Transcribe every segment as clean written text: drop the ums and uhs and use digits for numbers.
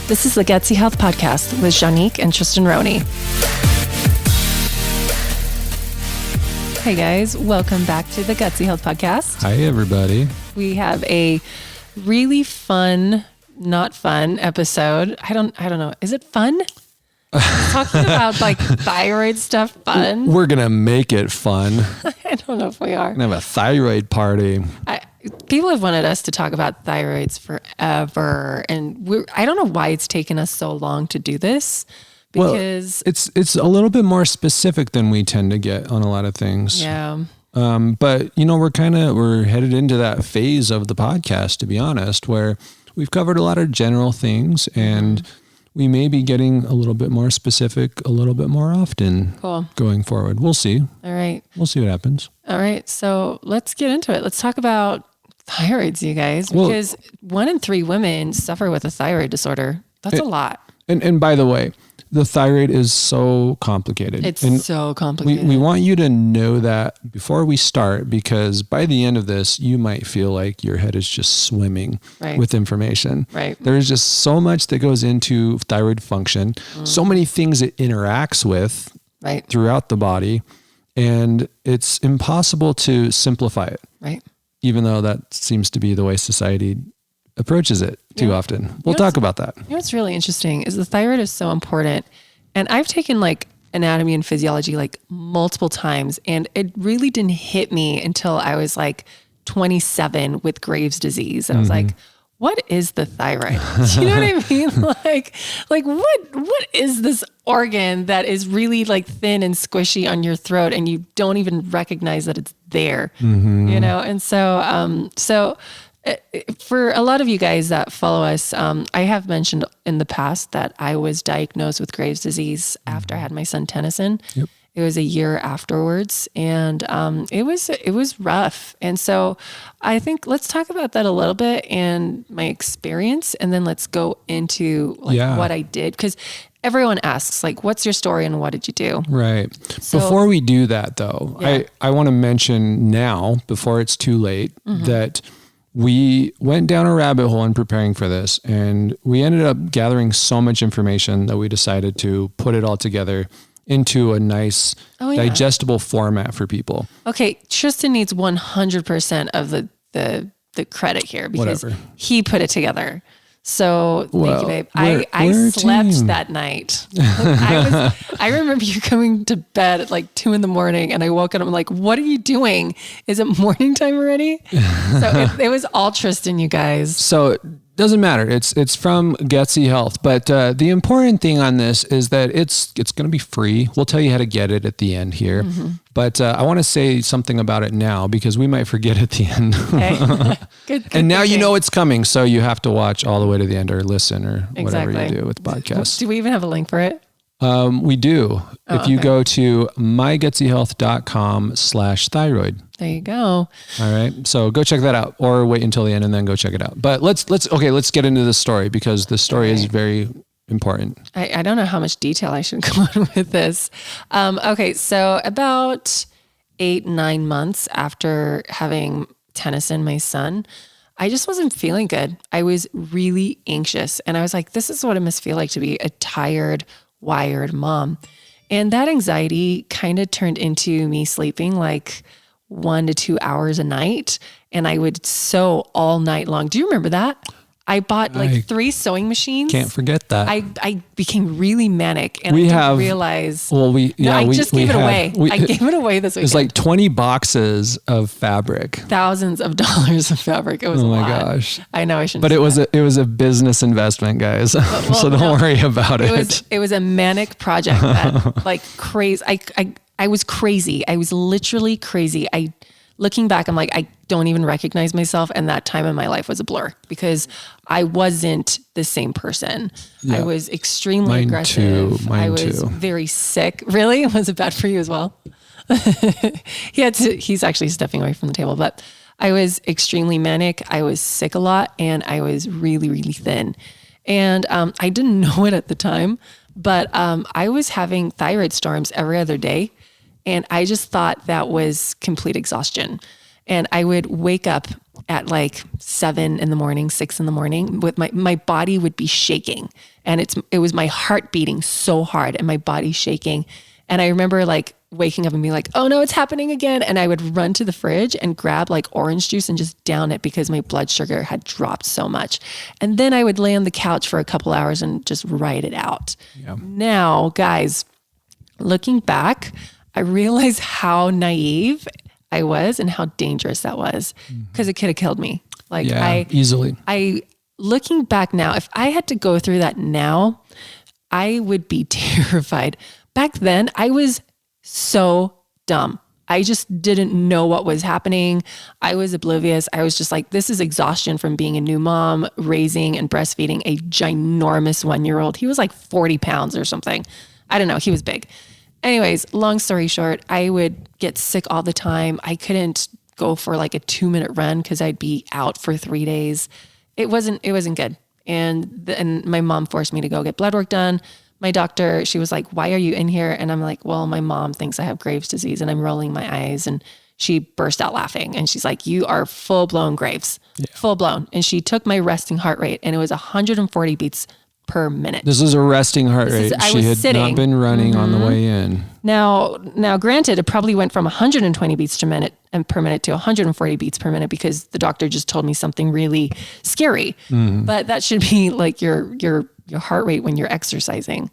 This is the Gutsy Health Podcast with Juanique and Tristan Roney. Hey guys, welcome back to the Gutsy Health Podcast. Hi everybody. We have a really fun, not fun episode. I don't know. Is it fun? Talking about like thyroid stuff fun? We're going to make it fun. I don't know if we are. We're going to have a thyroid party. People have wanted us to talk about thyroids forever. And I don't know why it's taken us so long to do this. Because it's a little bit more specific than we tend to get on a lot of things. Yeah. But you know, we're headed into that phase of the podcast, to be honest, where we've covered a lot of general things and we may be getting a little bit more specific a little bit more often going forward. We'll see. All right. We'll see what happens. All right. So let's get into it. Let's talk about thyroids, you guys, because 1 in 3 women suffer with a thyroid disorder. That's a lot. And by the way, the thyroid is so complicated. It's so complicated. We want you to know that before we start, because by the end of this, you might feel like your head is just swimming with information. Right. There's just so much that goes into thyroid function, so many things it interacts with throughout the body, and it's impossible to simplify it. Right. Even though that seems to be the way society approaches it too often. We'll talk about that. You know what's really interesting is the thyroid is so important. And I've taken like anatomy and physiology like multiple times, and it really didn't hit me until I was like 27 with Graves' disease. I was like, what is the thyroid? Do you know what I mean? Like what is this organ that is really like thin and squishy on your throat and you don't even recognize that it's there, you know? And so for a lot of you guys that follow us, I have mentioned in the past that I was diagnosed with Graves' disease after I had my son Tennyson. Yep. It was a year afterwards, and it was rough. And so I think let's talk about that a little bit and my experience, and then let's go into what I did, because everyone asks like, what's your story and what did you do? Right. So, before we do that though, I want to mention now, before it's too late, that we went down a rabbit hole in preparing for this, and we ended up gathering so much information that we decided to put it all together into a nice digestible format for people. Okay. Tristan needs 100% of the credit here because he put it together. So thank you, babe. I slept that night. I remember you coming to bed at like 2 a.m. and I woke up and I'm like, what are you doing? Is it morning time already? So it was all Tristan, you guys. So it doesn't matter. It's from Gutsy Health. But the important thing on this is that it's going to be free. We'll tell you how to get it at the end here. But I want to say something about it now because we might forget at the end. Okay. Good and now you know it's coming, so you have to watch all the way to the end or listen or whatever you do with the podcast. Do we even have a link for it? We do. If you go to mygutsyhealth.com/thyroid. There you go. All right. So go check that out, or wait until the end and then go check it out. But let's get into the story because the story is very important. I don't know how much detail I should go on with this. Okay. So about 8-9 months after having Tennyson, my son, I just wasn't feeling good. I was really anxious, and I was like, this is what it must feel like to be a tired, wired mom. And that anxiety kind of turned into me sleeping like 1 to 2 hours a night. And I would sew all night long. Do you remember that? I bought like 3 sewing machines. Can't forget that. I became really manic, and I didn't realize. Well, I just gave it away. I gave it away this weekend. It's like 20 boxes of fabric. Thousands of dollars of fabric. It was a lot. Oh my gosh. I know I shouldn't. But it was a business investment, guys. So don't worry about it. It was a manic project that like crazy. I was crazy. I was literally crazy. Looking back, I'm like, I don't even recognize myself. And that time in my life was a blur because I wasn't the same person. Yeah. I was extremely aggressive. Mine was too. Very sick. Really? Was it bad for you as well? He's actually stepping away from the table, but I was extremely manic. I was sick a lot, and I was really, really thin. And I didn't know it at the time, but I was having thyroid storms every other day. And I just thought that was complete exhaustion. And I would wake up at like 7 in the morning, 6 in the morning with my body would be shaking, and it was my heart beating so hard and my body shaking. And I remember like waking up and being like, oh no, it's happening again. And I would run to the fridge and grab like orange juice and just down it because my blood sugar had dropped so much. And then I would lay on the couch for a couple hours and just write it out. Yeah. Now, guys, looking back, I realize how naive I was and how dangerous that was, because it could have killed me. Like easily. Looking back now, if I had to go through that now, I would be terrified. Back then, I was so dumb. I just didn't know what was happening. I was oblivious. I was just like, this is exhaustion from being a new mom, raising and breastfeeding a ginormous 1-year-old. He was like 40 pounds or something. I don't know. He was big. Anyways, long story short, I would get sick all the time. I couldn't go for like a 2-minute run because I'd be out for 3 days. It wasn't good. And my mom forced me to go get blood work done. My doctor, she was like, why are you in here? And I'm like, well, my mom thinks I have Graves' disease, and I'm rolling my eyes. And she burst out laughing. And she's like, you are full blown Graves, full blown. And she took my resting heart rate, and it was 140 beats per minute. This is a resting heart rate. She had not been running on the way in. Now, granted, it probably went from 120 beats per minute to 140 beats per minute because the doctor just told me something really scary. But that should be like your heart rate when you're exercising.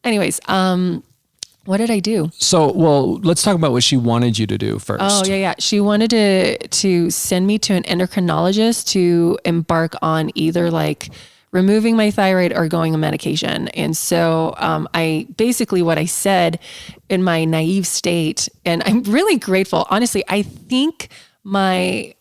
Anyways, what did I do? So, well, let's talk about what she wanted you to do first. Oh, yeah. She wanted to send me to an endocrinologist to embark on either like removing my thyroid or going on medication. And so what I said in my naive state, and I'm really grateful. Honestly, I think my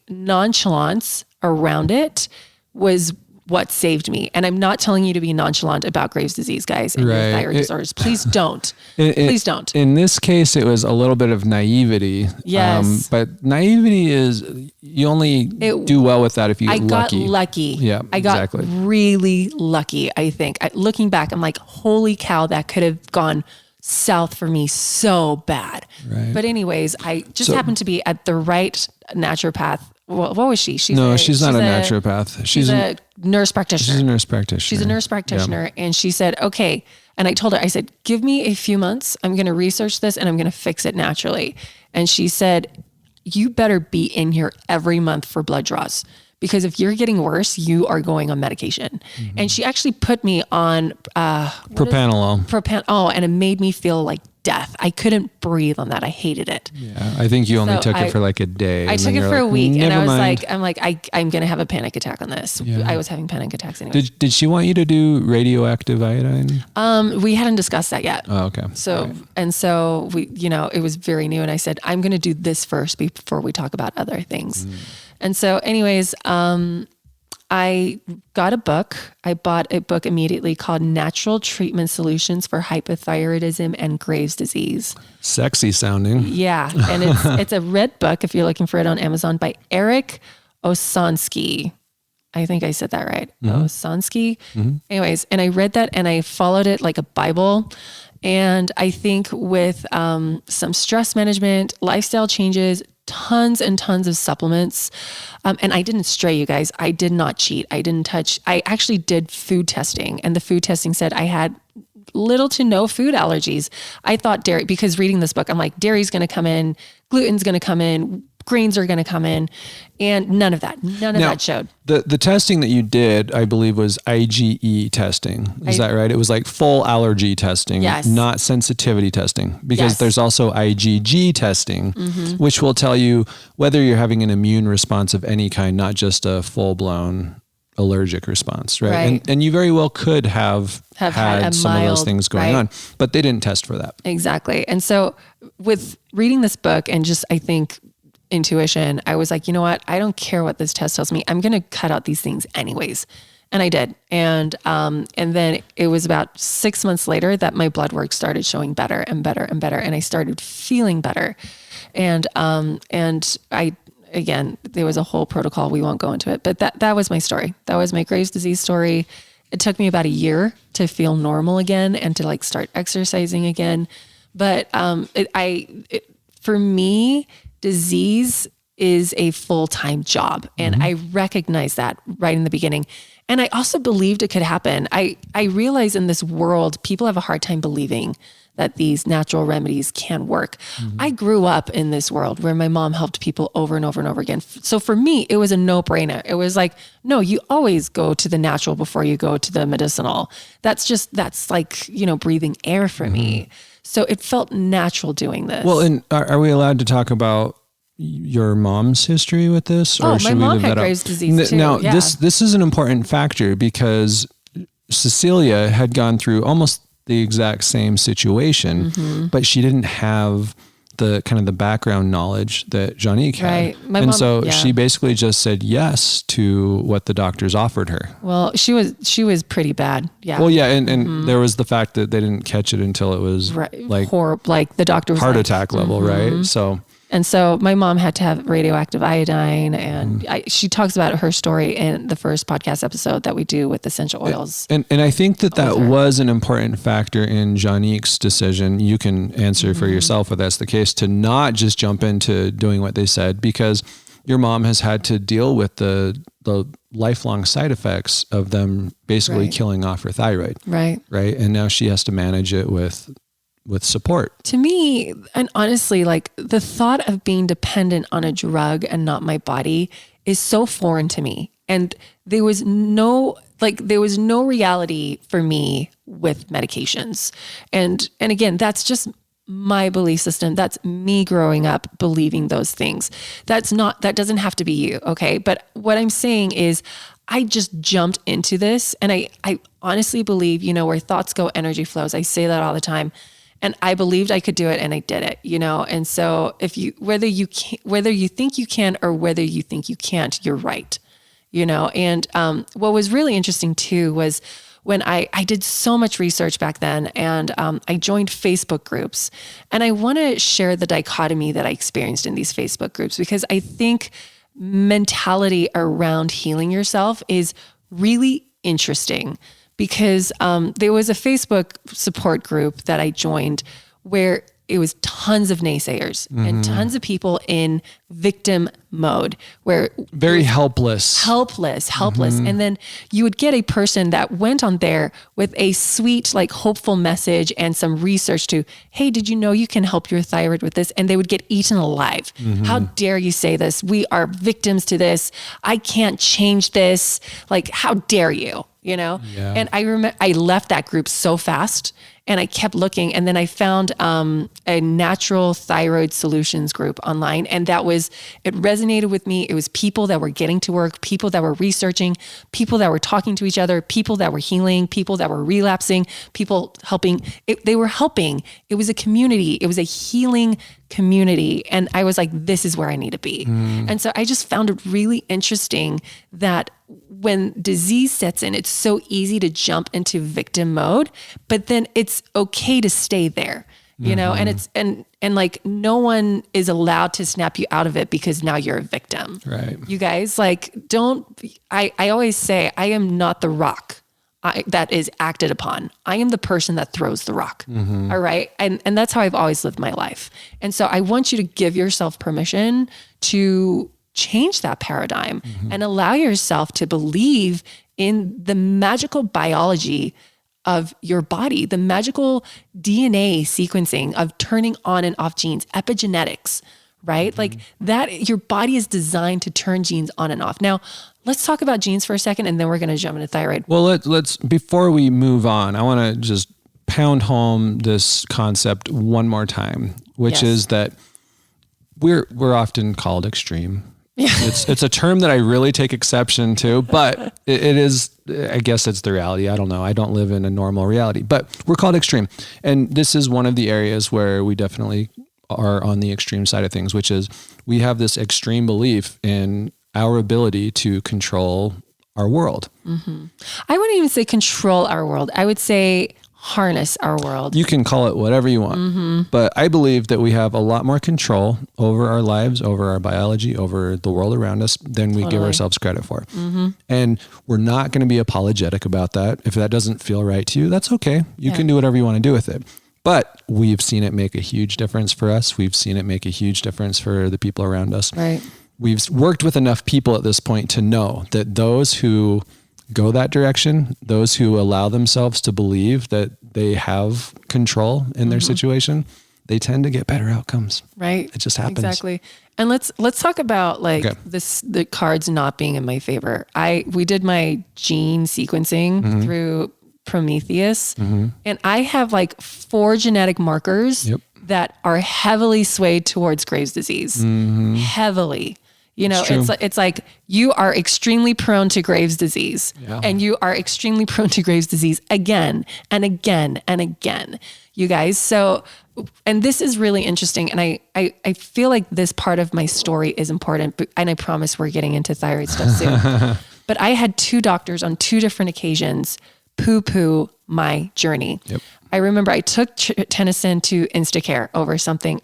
nonchalance around it was what saved me. And I'm not telling you to be nonchalant about Graves' disease, guys, and your thyroid disorders. Please don't. Please don't. In this case, it was a little bit of naivety. Yes. But naivety is, you only do well with that if you get lucky. I got lucky. Yeah, I got really lucky, I think. Looking back, I'm like, holy cow, that could have gone south for me so bad. Right. But anyways, I just happened to be at the right naturopath. Well, what was she? She's not a naturopath. She's a nurse practitioner. She's a nurse practitioner. She's a nurse practitioner. Yeah. And she said, okay. And I told her, I said, give me a few months. I'm going to research this and I'm going to fix it naturally. And she said, you better be in here every month for blood draws, because if you're getting worse, you are going on medication. And she actually put me on propranolol. And it made me feel like death. I couldn't breathe on that. I hated it. Yeah, I think you only took it for like a day. I took it for a week, and I was like, I'm going to have a panic attack on this. Yeah. I was having panic attacks anyway. Did she want you to do radioactive iodine? We hadn't discussed that yet. Oh, okay. So, and so we, it was very new, and I said, I'm going to do this first before we talk about other things. And so anyways, I got a book. I bought a book immediately called Natural Treatment Solutions for Hypothyroidism and Graves' Disease. Sexy sounding. Yeah. And it's a red book, if you're looking for it on Amazon, by Eric Osansky. I think I said that right. Osansky. Anyways, and I read that and I followed it like a Bible. And I think with some stress management, lifestyle changes, tons and tons of supplements. And I didn't stray, you guys. I did not cheat. I didn't touch. I actually did food testing, and the food testing said I had little to no food allergies. I thought dairy, because reading this book, I'm like, dairy's going to come in, gluten's going to come in, grains are going to come in, and none of that showed. The testing that you did, I believe, was IgE testing. Is that right? It was like full allergy testing, not sensitivity testing, because there's also IgG testing, which will tell you whether you're having an immune response of any kind, not just a full-blown allergic response, right? And you very well could have had some of those things going on, but they didn't test for that. Exactly. And so with reading this book and just, I think, intuition, I was like, you know what? I don't care what this test tells me. I'm going to cut out these things anyways. And I did. And then it was about 6 months later that my blood work started showing better and better and better. And I started feeling better. And again, there was a whole protocol. We won't go into it, but that was my story. That was my Graves' disease story. It took me about a year to feel normal again and to like start exercising again. But for me, disease is a full-time job. And I recognized that right in the beginning. And I also believed it could happen. I realize in this world, people have a hard time believing that these natural remedies can work. I grew up in this world where my mom helped people over and over and over again. So for me, it was a no-brainer. It was like, no, you always go to the natural before you go to the medicinal. That's like, breathing air for me. So it felt natural doing this. Well, and are we allowed to talk about your mom's history with this? Or my mom had Graves' disease too. Now, this is an important factor because Cecilia had gone through almost the exact same situation, but she didn't have the kind of the background knowledge that Juanique had. Right. She basically just said yes to what the doctors offered her. Well, she was pretty bad. Yeah. Well, yeah. And there was the fact that they didn't catch it until it was like horrible, like the doctor was heart attack level. Right. So my mom had to have radioactive iodine, and she talks about her story in the first podcast episode that we do with essential oils. And I think that was an important factor in Juanique's decision. You can answer for yourself if that's the case, to not just jump into doing what they said, because your mom has had to deal with the lifelong side effects of them basically killing off her thyroid. Right. And now she has to manage it with support. To me, and honestly, like the thought of being dependent on a drug and not my body is so foreign to me. And there was no reality for me with medications. And again, that's just my belief system. That's me growing up believing those things. That doesn't have to be you. Okay. But what I'm saying is I just jumped into this, and I honestly believe, where thoughts go, energy flows. I say that all the time. And I believed I could do it, and I did it, And so whether you think you can or whether you think you can't, you're right, And what was really interesting too was when I did so much research back then, and I joined Facebook groups, and I want to share the dichotomy that I experienced in these Facebook groups, because I think mentality around healing yourself is really interesting. Because there was a Facebook support group that I joined where it was tons of naysayers and tons of people in victim mode, where very helpless. And then you would get a person that went on there with a sweet, like hopeful message and some research to, hey, did you know you can help your thyroid with this? And they would get eaten alive. How dare you say this? We are victims to this. I can't change this. Like, how dare you? And I remember I left that group so fast, and I kept looking, and then I found a natural thyroid solutions group online, and it resonated with me. It was people that were getting to work, people that were researching, people that were talking to each other, people that were healing, people that were relapsing, people helping. They were helping. It was a community. It was a healing community. And I was like, this is where I need to be. And so I just found it really interesting that when disease sets in, it's so easy to jump into victim mode, but then it's okay to stay there, and it's, and like, no one is allowed to snap you out of it because now you're a victim. Right. You guys, like, I always say, I am not the rock that is acted upon. I am the person that throws the rock. All right. And that's how I've always lived my life. And so I want you to give yourself permission to change that paradigm and allow yourself to believe in the magical biology of your body, the magical DNA sequencing of turning on and off genes, epigenetics, right? Like that, your body is designed to turn genes on and off. Now, let's talk about genes for a second, and then we're going to jump into thyroid. Well, let's before we move on, I want to just pound home this concept one more time, which is that we're often called extreme. Yeah. It's a term that I really take exception to, but it is, I guess it's the reality. I don't know. I don't live in a normal reality, but we're called extreme. And this is one of the areas where we definitely are on the extreme side of things, which is we have this extreme belief in our ability to control our world. I wouldn't even say control our world. I would say harness our world. You can call it whatever you want, but I believe that we have a lot more control over our lives, over our biology, over the world around us than we give ourselves credit for. And we're not going to be apologetic about that. If that doesn't feel right to you, that's okay. You can do whatever you want to do with it. But we've seen it make a huge difference for us. We've seen it make a huge difference for the people around us. Right. We've worked with enough people at this point to know that those who go that direction, those who allow themselves to believe that they have control in their situation, they tend to get better outcomes. Right. It just happens. Exactly. And let's talk about the cards not being in my favor. We did my gene sequencing through Prometheus, and I have like 4 genetic markers that are heavily swayed towards Graves' disease. Heavily. You know, it's like you are extremely prone to Graves' disease, and you are extremely prone to Graves' disease again and again and again, you guys. So, and this is really interesting. And I feel like this part of my story is important, and I promise we're getting into thyroid stuff soon. But I had 2 doctors on 2 different occasions poo-poo my journey. I remember I took Tennyson to Instacare over something,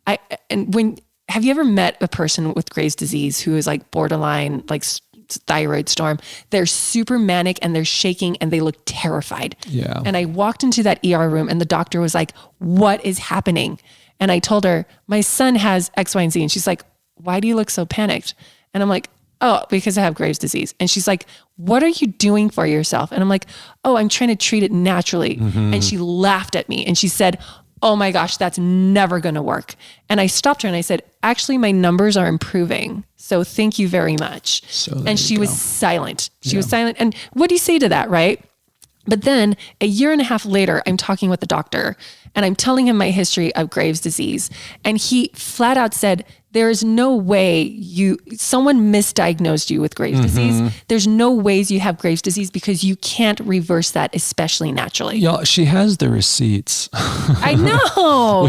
have you ever met a person with Graves' disease who is like borderline, like thyroid storm? They're super manic and they're shaking and they look terrified. Yeah. And I walked into that ER room and the doctor was like, "What is happening?" And I told her, "My son has X, Y, and Z." And she's like, "Why do you look so panicked?" And I'm like, "Oh, because I have Graves' disease." And she's like, "What are you doing for yourself?" And I'm like, "Oh, I'm trying to treat it naturally." And she laughed at me and she said, "Oh my gosh, that's never going to work." And I stopped her and I said, "Actually, my numbers are improving. So thank you very much." And she was silent. She was silent. And what do you say to that, right? But then a year and a half later, I'm talking with the doctor and I'm telling him my history of Graves' disease. And he flat out said, "There is no way someone misdiagnosed you with Graves' disease. There's no ways you have Graves' disease because you can't reverse that, especially naturally." Y'all, she has the receipts. I know.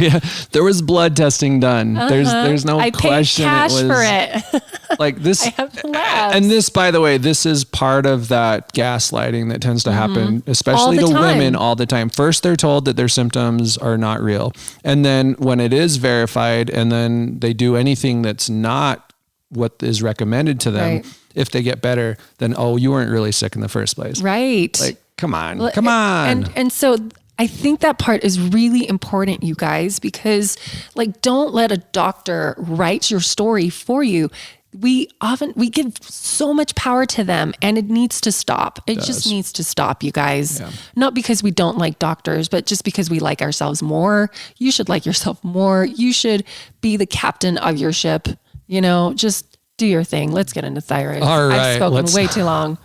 There was blood testing done. There's no question. I paid cash for it. Like this. I have the labs. And this, by the way, this is part of that gaslighting that tends to happen, especially to women all the time. First, they're told that their symptoms are not real. And then when it is verified and then they do anything that's not what is recommended to them, if they get better, then, "Oh, you weren't really sick in the first place." Right. Like, come on. And so I think that part is really important, you guys, because like, don't let a doctor write your story for you. We give so much power to them and it needs to stop. It just needs to stop, you guys. Not because we don't like doctors, but just because we like ourselves more. You should like yourself more. You should be the captain of your ship, just do your thing. Let's get into thyroid. All right. I've spoken way too long.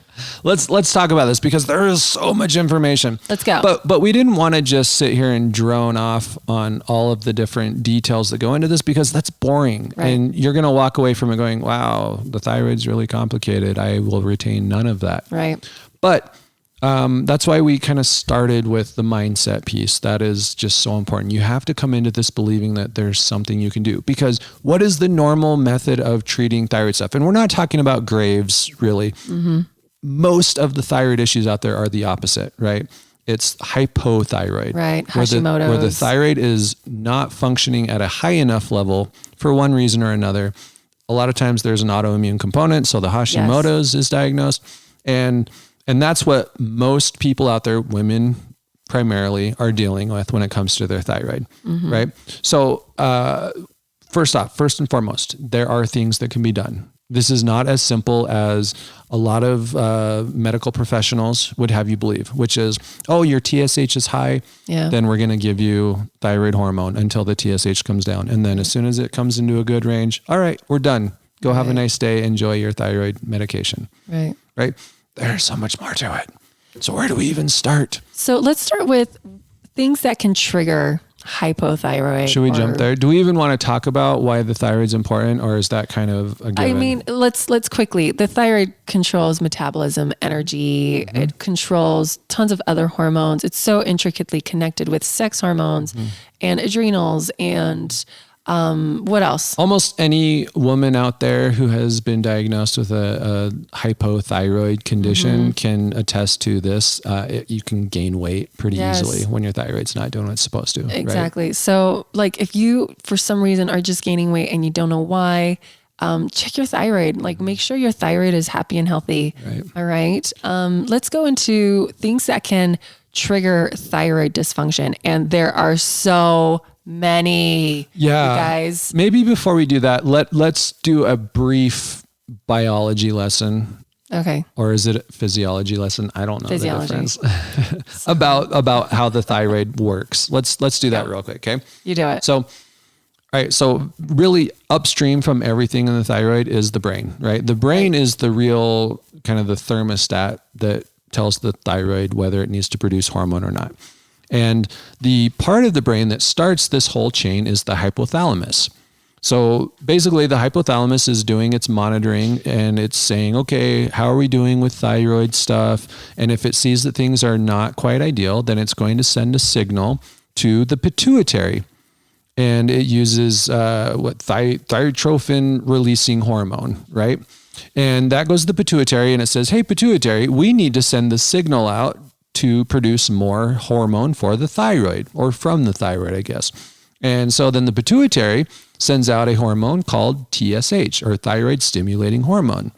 Let's talk about this because there is so much information. Let's go. But we didn't want to just sit here and drone off on all of the different details that go into this because that's boring. Right. And you're going to walk away from it going, "Wow, the thyroid's really complicated. I will retain none of that." Right. But that's why we kind of started with the mindset piece. That is just so important. You have to come into this believing that there's something you can do, because what is the normal method of treating thyroid stuff? And we're not talking about Graves, really. Most of the thyroid issues out there are the opposite, right? It's hypothyroid. Right. Hashimoto's. Where the thyroid is not functioning at a high enough level for one reason or another. A lot of times there's an autoimmune component. So the Hashimoto's is diagnosed. And that's what most people out there, women primarily, are dealing with when it comes to their thyroid, right? So first and foremost, there are things that can be done. This is not as simple as a lot of medical professionals would have you believe, which is, "Oh, your TSH is high. Then we're going to give you thyroid hormone until the TSH comes down. And then as soon as it comes into a good range, all right, we're done. Go have a nice day. Enjoy your thyroid medication." Right. There's so much more to it. So where do we even start? So let's start with things that can trigger hypothyroid. Should we jump there? Do we even want to talk about why the thyroid's important, or is that kind of a given? I mean, let's quickly. The thyroid controls metabolism, energy. It controls tons of other hormones. It's so intricately connected with sex hormones and adrenals and what else? Almost any woman out there who has been diagnosed with a hypothyroid condition can attest to this. You can gain weight pretty easily when your thyroid's not doing what it's supposed to. Exactly. Right? So like if you, for some reason, are just gaining weight and you don't know why, check your thyroid. Like make sure your thyroid is happy and healthy. Right. All right. Let's go into things that can trigger thyroid dysfunction. And there are so many. Yeah. You guys. Maybe before we do that, let's do a brief biology lesson. Okay. Or is it a physiology lesson? I don't know Physiology. the difference. about how the thyroid works. Let's do that real quick, okay? You do it. So, all right. So really upstream from everything in the thyroid is the brain, right? The brain is the real kind of the thermostat that tells the thyroid whether it needs to produce hormone or not. And the part of the brain that starts this whole chain is the hypothalamus. So basically the hypothalamus is doing its monitoring and it's saying, okay, how are we doing with thyroid stuff? And if it sees that things are not quite ideal, then it's going to send a signal to the pituitary. And it uses thyrotrophin releasing hormone, right? And that goes to the pituitary and it says, hey, pituitary, we need to send the signal out to produce more hormone for the thyroid, or from the thyroid, I guess. And so then the pituitary sends out a hormone called TSH, or thyroid stimulating hormone.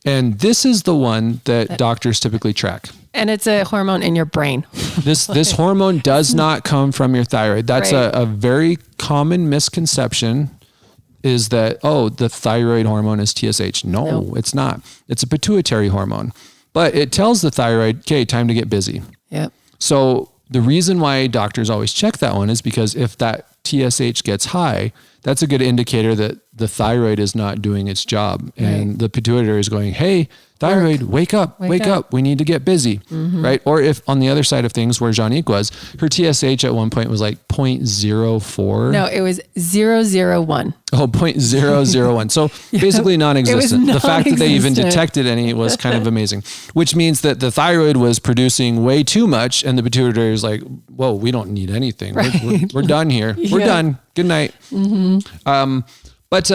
And this is the one that doctors typically track. And it's a hormone in your brain. This hormone does not come from your thyroid. That's Right. a very common misconception, is that, oh, the thyroid hormone is TSH. No, Nope. it's not. It's a pituitary hormone. But it tells the thyroid, okay, time to get busy. Yep. So the reason why doctors always check that one is because if that TSH gets high, that's a good indicator that the thyroid is not doing its job. And the pituitary is going, hey, thyroid, wake up. We need to get busy, right? Or if on the other side of things where Juanique was, her TSH at one point was like 0.04. No, it was 001. Oh, 0.001. So basically non-existent. The fact that they even non-existent. detected any was kind of amazing, which means that the thyroid was producing way too much and the pituitary is like, whoa, we don't need anything. We're done here. We're done. Good night. But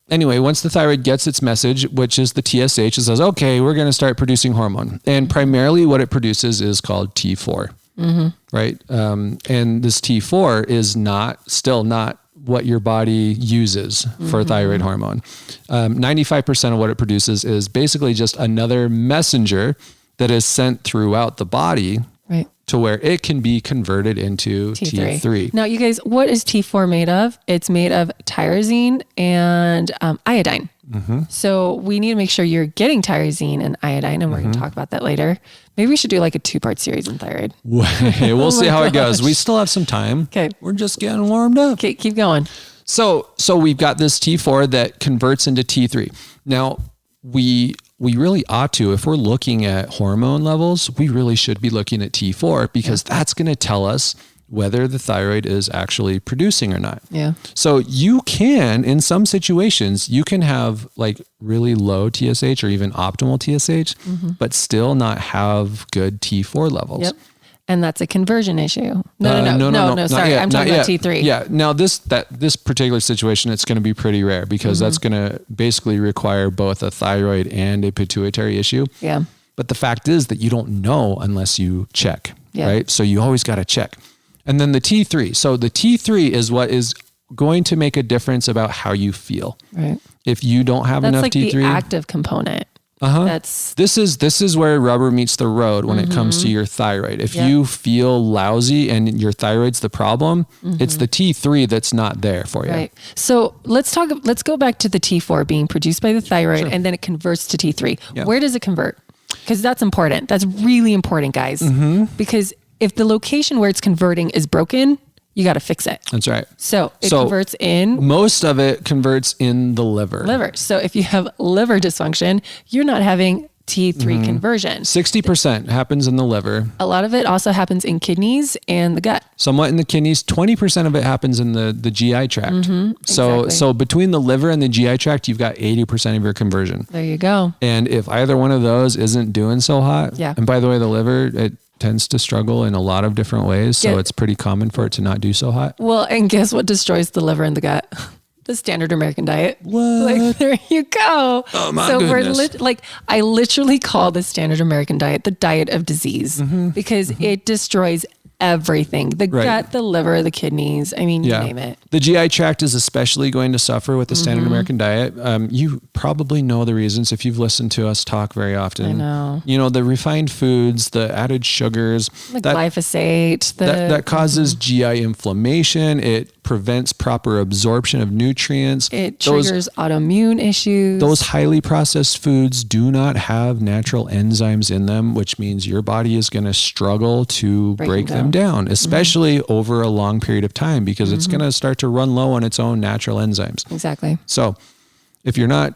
anyway, once the thyroid gets its message, which is the TSH, it says, okay, we're going to start producing hormone. And primarily what it produces is called T4, right? And this T4 is still not what your body uses for thyroid hormone. 95% of what it produces is basically just another messenger that is sent throughout the body to where it can be converted into T3. Now, you guys, what is T4 made of? It's made of tyrosine and iodine. So we need to make sure you're getting tyrosine and iodine, and we're going to talk about that later. Maybe we should do like a 2-part series on thyroid. We'll see how it goes. We still have some time. Okay. We're just getting warmed up. Okay, keep going. So we've got this T4 that converts into T3. Now, we really ought to, if we're looking at hormone levels, we really should be looking at T4 because that's going to tell us whether the thyroid is actually producing or not. Yeah. So you can, in some situations, you can have like really low TSH or even optimal TSH, but still not have good T4 levels. Yep. And that's a conversion issue. No. Sorry, I'm talking about T3. Yeah. Now this particular situation, it's going to be pretty rare because that's going to basically require both a thyroid and a pituitary issue. Yeah. But the fact is that you don't know unless you check, right? So you always got to check. And then the T3. So the T3 is what is going to make a difference about how you feel. Right. If you don't have enough like T3, the active component. That's this is where rubber meets the road when it comes to your thyroid. If you feel lousy and your thyroid's the problem, it's the T3 that's not there for you. right. So let's go back to the T4 being produced by the thyroid and then it converts to T3. Yeah. Where does it convert? Because that's important. That's really important, guys. Because if the location where it's converting is broken, you got to fix it. That's right. So it converts in Most of it converts in the liver. So if you have liver dysfunction, you're not having T3 conversion. 60% happens in the liver. A lot of it also happens in kidneys and the gut. Somewhat in the kidneys. 20% of it happens in the GI tract. So between the liver and the GI tract, you've got 80% of your conversion. There you go. And if either one of those isn't doing so hot, and by the way, the liver, it tends to struggle in a lot of different ways. So it's pretty common for it to not do so hot. Well, and guess what destroys the liver and the gut? The standard American diet. What? Like, there you go. Oh my goodness. I literally call the standard American diet the diet of disease because it destroys everything, the Right. gut, the liver, the kidneys. I mean, you name it. The GI tract is especially going to suffer with the standard American diet. You probably know the reasons if you've listened to us talk very often. I know. You know, the refined foods, the added sugars, Like glyphosate. that causes GI inflammation. It prevents proper absorption of nutrients. It triggers autoimmune issues. Those highly processed foods do not have natural enzymes in them, which means your body is going to struggle to break them down, especially over a long period of time, because it's going to start to run low on its own natural enzymes. Exactly. So if you're not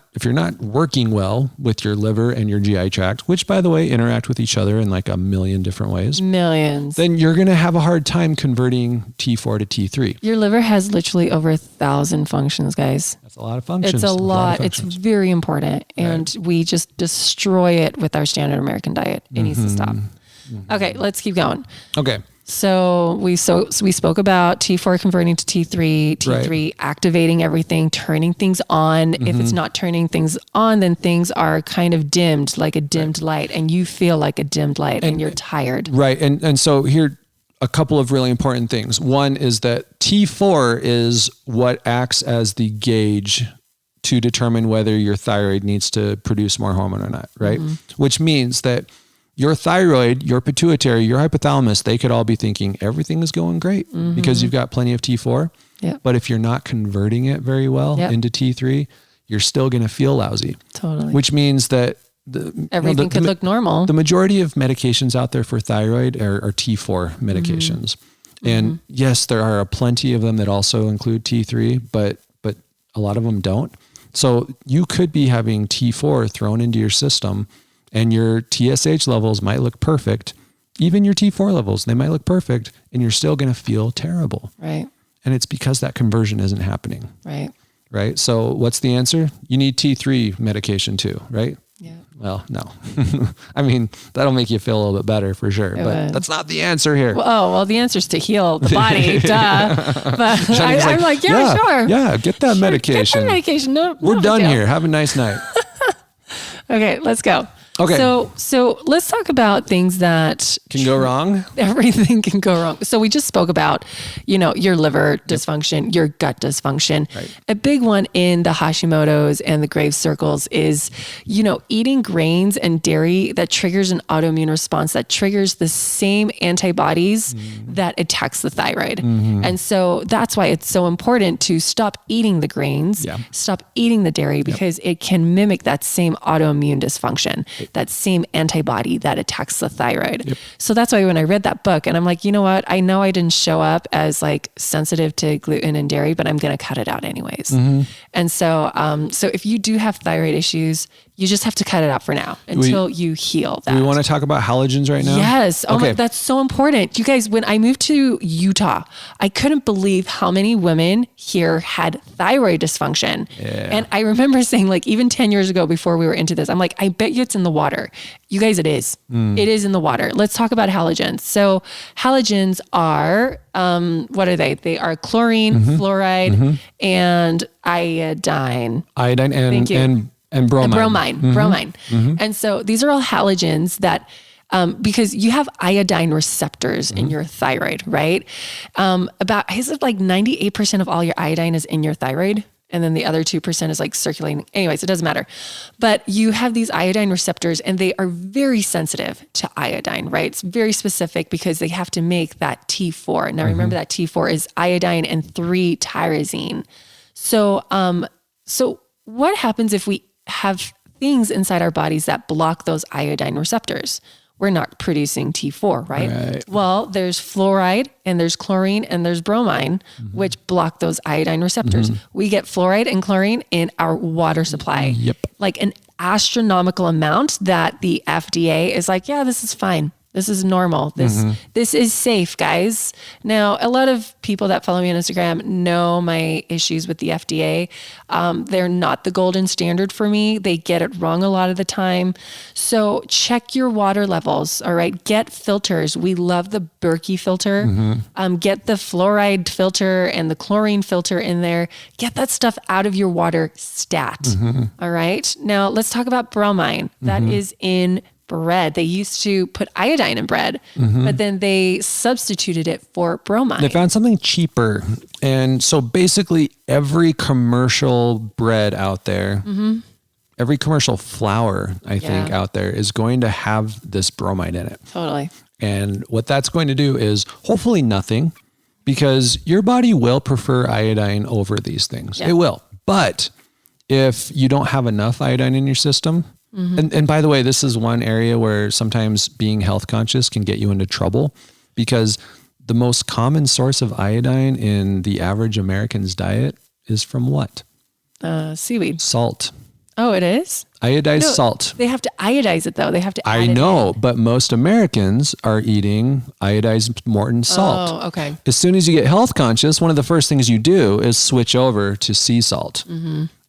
working well with your liver and your GI tract, which by the way interact with each other in like a million different ways, then you're going to have a hard time converting T4 to T3. Your liver has literally over 1,000 functions, guys. That's a lot of functions. It's a lot. It's very important. And we just destroy it with our standard American diet. It needs to stop. Okay, let's keep going. Okay. So we spoke about T4 converting to T3, T3 activating everything, turning things on. If it's not turning things on, then things are kind of dimmed, like a dimmed light, and you feel like a dimmed light and you're tired. Right. And so here, a couple of really important things. One is that T4 is what acts as the gauge to determine whether your thyroid needs to produce more hormone or not, right? Which means that your thyroid, your pituitary, your hypothalamus, they could all be thinking everything is going great because you've got plenty of T4. Yep. But if you're not converting it very well into T3, you're still going to feel lousy. Totally. Which means that everything could look normal. The majority of medications out there for thyroid are T4 medications. And yes, there are plenty of them that also include T3, but a lot of them don't. So you could be having T4 thrown into your system and your TSH levels might look perfect. Even your T4 levels, they might look perfect and you're still going to feel terrible. Right. And it's because that conversion isn't happening. Right. Right. So what's the answer? You need T3 medication too, right? Yeah. Well, no. I mean, that'll make you feel a little bit better for sure, but that's not the answer here. Well, the answer is to heal the body, duh. But I'm like, yeah, sure. Yeah, get that medication. Get that medication. No, we're done here. Have a nice night. Okay, let's go. Okay. So let's talk about things that can go wrong. Everything can go wrong. So we just spoke about, your liver dysfunction, your gut dysfunction. Right. A big one in the Hashimoto's and the Graves' circles is, eating grains and dairy that triggers an autoimmune response that triggers the same antibodies that attacks the thyroid. And so that's why it's so important to stop eating the grains, stop eating the dairy, because it can mimic that same autoimmune dysfunction. That same antibody that attacks the thyroid. So that's why when I read that book and I'm like, you know what? I know I didn't show up as like sensitive to gluten and dairy, but I'm going to cut it out anyways. And so, so if you do have thyroid issues, you just have to cut it out for now until you heal that. Do we want to talk about halogens right now? Yes. Oh, that's so important. You guys, when I moved to Utah, I couldn't believe how many women here had thyroid dysfunction. Yeah. And I remember saying, like, even 10 years ago before we were into this, I'm like, I bet you it's in the water. You guys, it is. It is in the water. Let's talk about halogens. So halogens are, what are they? They are chlorine, fluoride, and iodine. And bromine. Bromine. And so these are all halogens that, because you have iodine receptors in your thyroid, right? Is it like 98% of all your iodine is in your thyroid? And then the other 2% is like circulating. Anyways, it doesn't matter. But you have these iodine receptors and they are very sensitive to iodine, right? It's very specific because they have to make that T4. Now remember that T4 is iodine and 3-tyrosine. So what happens if we have things inside our bodies that block those iodine receptors? We're not producing T4, right? Well, there's fluoride and there's chlorine and there's bromine, which block those iodine receptors. We get fluoride and chlorine in our water supply, like an astronomical amount that the FDA is like, yeah, this is fine. This is normal. This is safe, guys. Now, a lot of people that follow me on Instagram know my issues with the FDA. They're not the golden standard for me. They get it wrong a lot of the time. So check your water levels. All right. Get filters. We love the Berkey filter. Get the fluoride filter and the chlorine filter in there. Get that stuff out of your water stat. All right. Now let's talk about bromine. That is in bread. They used to put iodine in bread, but then they substituted it for bromine. They found something cheaper. And so basically every commercial bread out there, every commercial flour, I think, out there is going to have this bromide in it. Totally. And what that's going to do is hopefully nothing, because your body will prefer iodine over these things. Yeah. It will. But if you don't have enough iodine in your system, and by the way, this is one area where sometimes being health conscious can get you into trouble, because the most common source of iodine in the average American's diet is from what? Seaweed. Salt. Oh, it is? Iodized salt. They have to iodize it though. They have to add I know, but most Americans are eating iodized Morton salt. Oh, okay. As soon as you get health conscious, one of the first things you do is switch over to sea salt.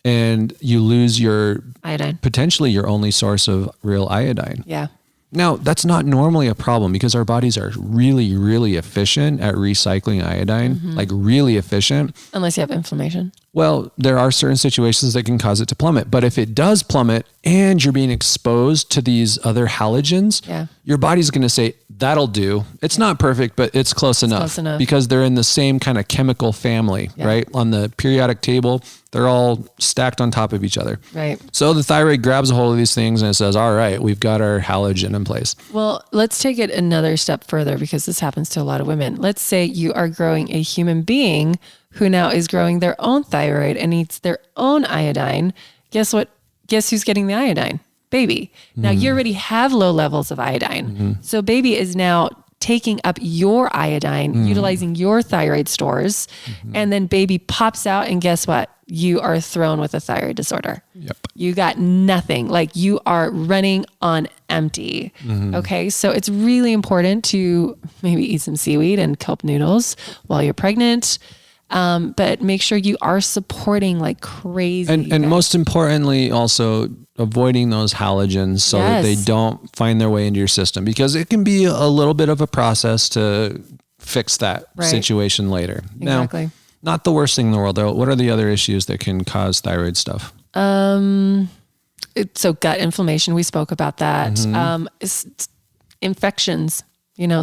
And you lose your iodine, potentially your only source of real iodine. Yeah. Now, that's not normally a problem because our bodies are really, really efficient at recycling iodine, like really efficient. Unless you have inflammation. Well, there are certain situations that can cause it to plummet. But if it does plummet and you're being exposed to these other halogens, your body's going to say, that'll do. It's not perfect, but it's close enough because they're in the same kind of chemical family, right? On the periodic table, they're all stacked on top of each other. Right. So the thyroid grabs a hold of these things and it says, all right, we've got our halogen in place. Well, let's take it another step further because this happens to a lot of women. Let's say you are growing a human being who now is growing their own thyroid and eats their own iodine. Guess what? Guess who's getting the iodine? Baby. Now you already have low levels of iodine. So baby is now taking up your iodine, utilizing your thyroid stores. And then baby pops out and guess what? You are thrown with a thyroid disorder. Yep. You got nothing. Like you are running on empty. Okay. So it's really important to maybe eat some seaweed and kelp noodles while you're pregnant. But make sure you are supporting like crazy. And most importantly, also avoiding those halogens so that they don't find their way into your system, because it can be a little bit of a process to fix that situation later. Exactly. Now, not the worst thing in the world though. What are the other issues that can cause thyroid stuff? So gut inflammation, we spoke about that. Infections,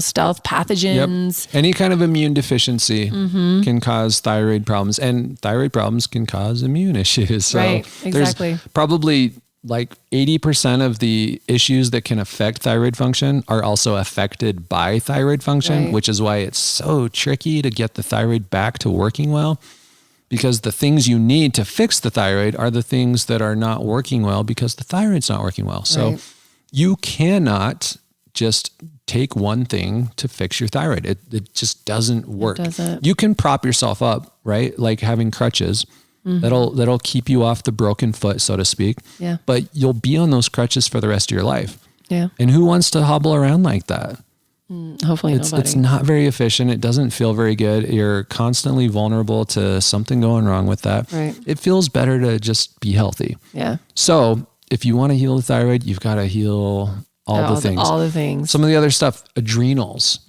stealth pathogens. Yep. Any kind of immune deficiency can cause thyroid problems, and thyroid problems can cause immune issues. So exactly. There's probably like 80% of the issues that can affect thyroid function are also affected by thyroid function, which is why it's so tricky to get the thyroid back to working well, because the things you need to fix the thyroid are the things that are not working well because the thyroid's not working well. So you cannot just take one thing to fix your thyroid. It just doesn't work. You can prop yourself up, right? Like having crutches. That'll keep you off the broken foot, so to speak. Yeah. But you'll be on those crutches for the rest of your life. Yeah. And who wants to hobble around like that? Hopefully nobody. It's not very efficient. It doesn't feel very good. You're constantly vulnerable to something going wrong with that. Right. It feels better to just be healthy. Yeah. So if you want to heal the thyroid, you've got to heal all the things. Some of the other stuff, adrenals,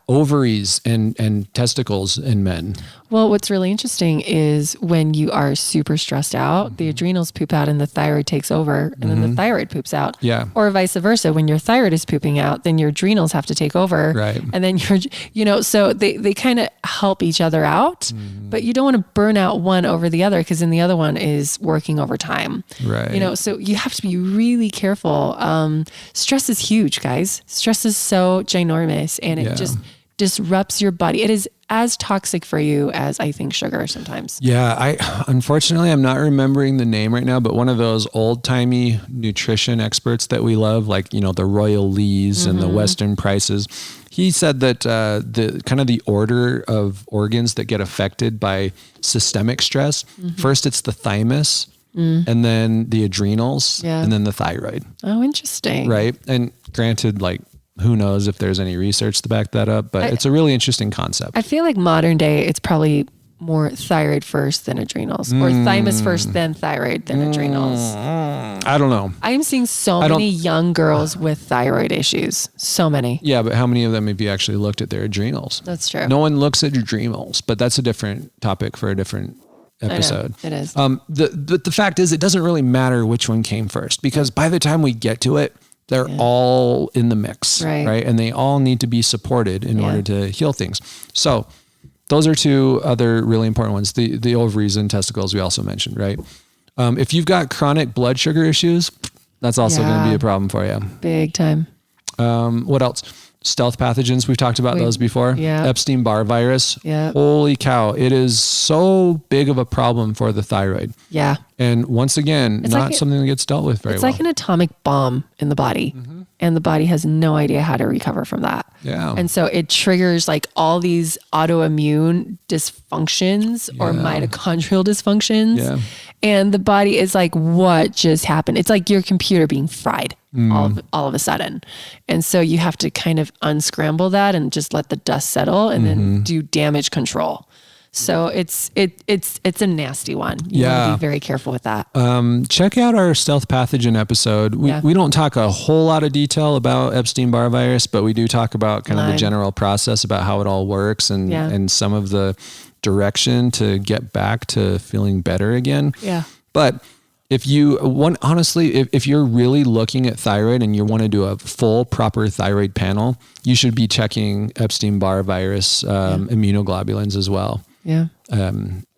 ovaries and testicles in men. Well, what's really interesting is when you are super stressed out, the adrenals poop out and the thyroid takes over, and then the thyroid poops out. Yeah. Or vice versa. When your thyroid is pooping out, then your adrenals have to take over. Right. And then so they kind of help each other out, but you don't want to burn out one over the other, because then the other one is working overtime. Right. So you have to be really careful. Stress is huge, guys. Stress is so ginormous, and it just disrupts your body. It is as toxic for you as I think sugar sometimes. Yeah. Unfortunately, I'm not remembering the name right now, but one of those old timey nutrition experts that we love, like, the Royal Lees and the Western Prices, he said that the kind of the order of organs that get affected by systemic stress, first it's the thymus, and then the adrenals, and then the thyroid. Oh, interesting. Right. And granted, like, who knows if there's any research to back that up, but it's a really interesting concept. I feel like modern day, it's probably more thyroid first than adrenals, or thymus first, then thyroid, then adrenals. I don't know. I'm seeing so many young girls with thyroid issues. So many. Yeah, but how many of them have you actually looked at their adrenals? That's true. No one looks at adrenals, but that's a different topic for a different episode. It is. The fact is, it doesn't really matter which one came first, because by the time we get to it, They're all in the mix, right? And they all need to be supported in order to heal things. So those are two other really important ones. The ovaries and testicles we also mentioned, right? If you've got chronic blood sugar issues, that's also going to be a problem for you. Big time. What else? Stealth pathogens. We've talked about those before. Yeah. Epstein-Barr virus. Yeah. Holy cow. It is so big of a problem for the thyroid. Yeah. And once again, it's not something that gets dealt with very well. It's like an atomic bomb in the body. And the body has no idea how to recover from that. Yeah. And so it triggers like all these autoimmune dysfunctions or mitochondrial dysfunctions. Yeah. And the body is like, what just happened? It's like your computer being fried all of a sudden. And so you have to kind of unscramble that and just let the dust settle and then do damage control. So it's a nasty one. You want to be very careful with that. Check out our stealth pathogen episode. We don't talk a whole lot of detail about Epstein-Barr virus, but we do talk about kind of the general process about how it all works and some of the direction to get back to feeling better again. Yeah. But if you want, honestly, if you're really looking at thyroid and you want to do a full proper thyroid panel, you should be checking Epstein-Barr virus immunoglobulins as well. Yeah.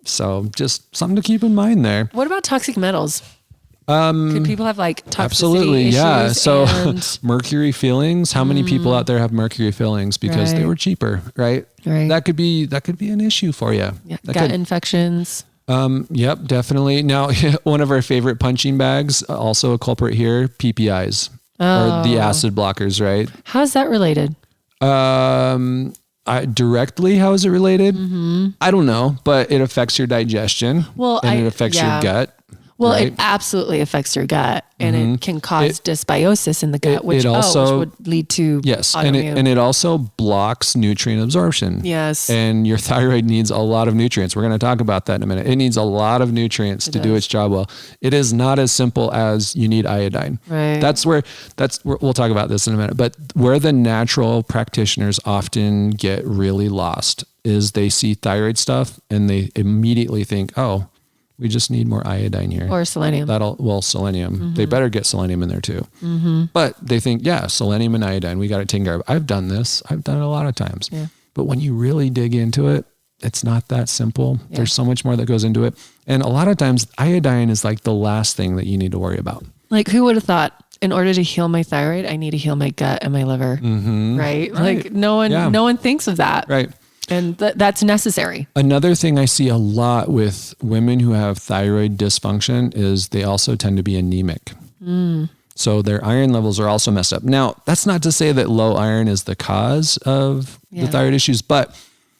So just something to keep in mind there. What about toxic metals? Could people have like toxicity absolutely, issues? Yeah. So mercury fillings. How many people out there have mercury fillings because they were cheaper, right? Right. That could be an issue for you. Yeah. Gut infections. Yep, definitely. Now, one of our favorite punching bags, also a culprit here, PPIs or the acid blockers, right? How is that related? Directly, how is it related? I don't know, but it affects your digestion. It affects your gut. Well, it absolutely affects your gut, and it can cause dysbiosis in the gut, which would lead to autoimmune. And it also blocks nutrient absorption. Yes. And your thyroid needs a lot of nutrients. We're going to talk about that in a minute. It needs a lot of nutrients to do its job well. It is not as simple as you need iodine. Right. That's where we'll talk about this in a minute. But where the natural practitioners often get really lost is they see thyroid stuff and they immediately think, oh, we just need more iodine here. Or selenium. Selenium. They better get selenium in there too. But they think, selenium and iodine, we got it taken care of. I've done this. I've done it a lot of times. Yeah. But when you really dig into it, it's not that simple. Yeah. There's so much more that goes into it. And a lot of times iodine is like the last thing that you need to worry about. Like who would have thought in order to heal my thyroid, I need to heal my gut and my liver, right? Like no one thinks of that. Right. And that's necessary. Another thing I see a lot with women who have thyroid dysfunction is they also tend to be anemic. So their iron levels are also messed up. Now, that's not to say that low iron is the cause of the thyroid issues, but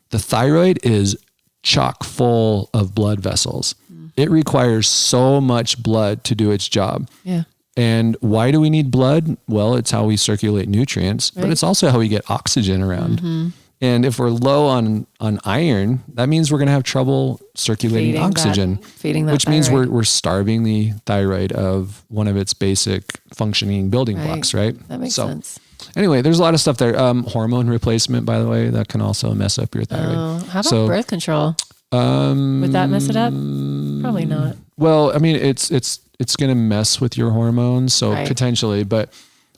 the thyroid is chock full of blood vessels. It requires so much blood to do its job. Yeah. And why do we need blood? Well, it's how we circulate nutrients, but it's also how we get oxygen around. And if we're low on iron, that means we're going to have trouble circulating oxygen, which means we're starving the thyroid of one of its basic functioning building blocks, right? That makes sense. Anyway, there's a lot of stuff there. Hormone replacement, by the way, that can also mess up your thyroid. How about birth control? Would that mess it up? Probably not. Well, I mean, it's going to mess with your hormones, so potentially, but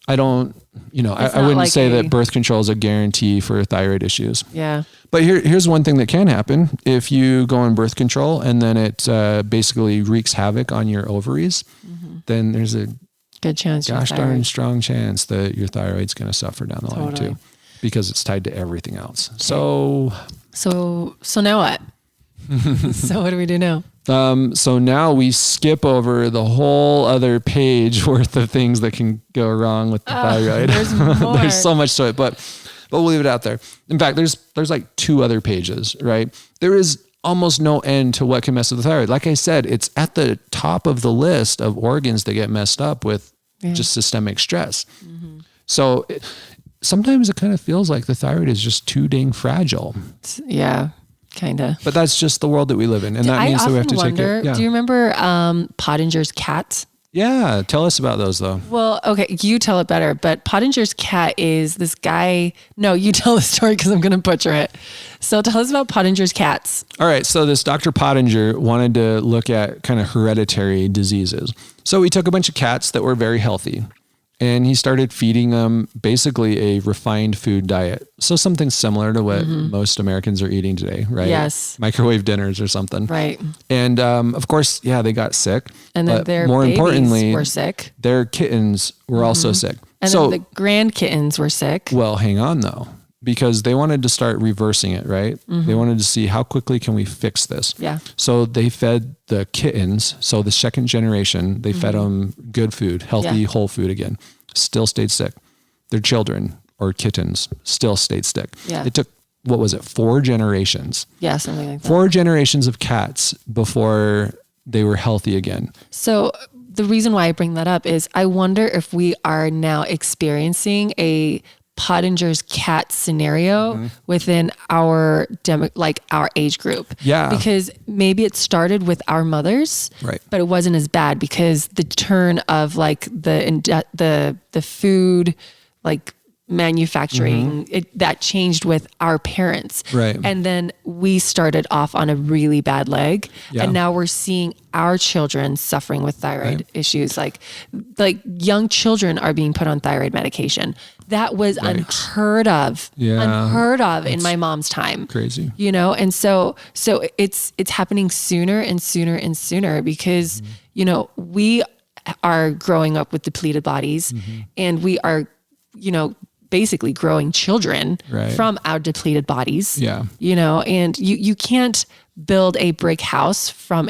I don't, I wouldn't like say that birth control is a guarantee for thyroid issues. Yeah. But here's one thing that can happen. If you go on birth control and then it basically wreaks havoc on your ovaries, then there's a good chance, gosh darn strong chance that your thyroid's going to suffer down the line too, because it's tied to everything else. Okay. So now what? So what do we do now? So now we skip over the whole other page worth of things that can go wrong with the thyroid. There's more. There's so much to it, but we'll leave it out there. In fact, there's like 2 other pages, right? There is almost no end to what can mess with the thyroid. Like I said, it's at the top of the list of organs that get messed up with just systemic stress. So sometimes it kind of feels like the thyroid is just too dang fragile. Yeah. Kind of. But that's just the world that we live in. And that means that we have to take it. Yeah. Do you remember Pottinger's cat? Yeah. Tell us about those though. Well, okay. You tell it better, but Pottinger's cat is this guy. No, you tell the story because I'm going to butcher it. So tell us about Pottinger's cats. All right. So this Dr. Pottinger wanted to look at kind of hereditary diseases. So he took a bunch of cats that were very healthy and he started feeding them basically a refined food diet. So something similar to what most Americans are eating today, right? Yes. Microwave dinners or something. Right. And of course, they got sick. And then their more babies importantly, were sick. Their kittens were also sick. And then the grand kittens were sick. Well, hang on though, because they wanted to start reversing it, right? They wanted to see how quickly can we fix this. Yeah. So they fed the kittens. So the second generation, they fed them good food, healthy, whole food again. Still stayed sick. Their children or kittens still stayed sick. Yeah. It took, 4 generations? Yeah, something like that. 4 generations of cats before they were healthy again. So the reason why I bring that up is I wonder if we are now experiencing a Pottinger's cat scenario within our our age group. Yeah. Because maybe it started with our mothers, Right. but it wasn't as bad because the turn of like the food, like manufacturing, that changed with our parents. Right. And then we started off on a really bad leg. Yeah. And now we're seeing our children suffering with thyroid issues. Like young children are being put on thyroid medication. That was unheard of. Yeah. Unheard of in my mom's time. Crazy. And so it's happening sooner and sooner and sooner because, we are growing up with depleted bodies and we are, basically growing children from our depleted bodies. Yeah. And you can't build a brick house from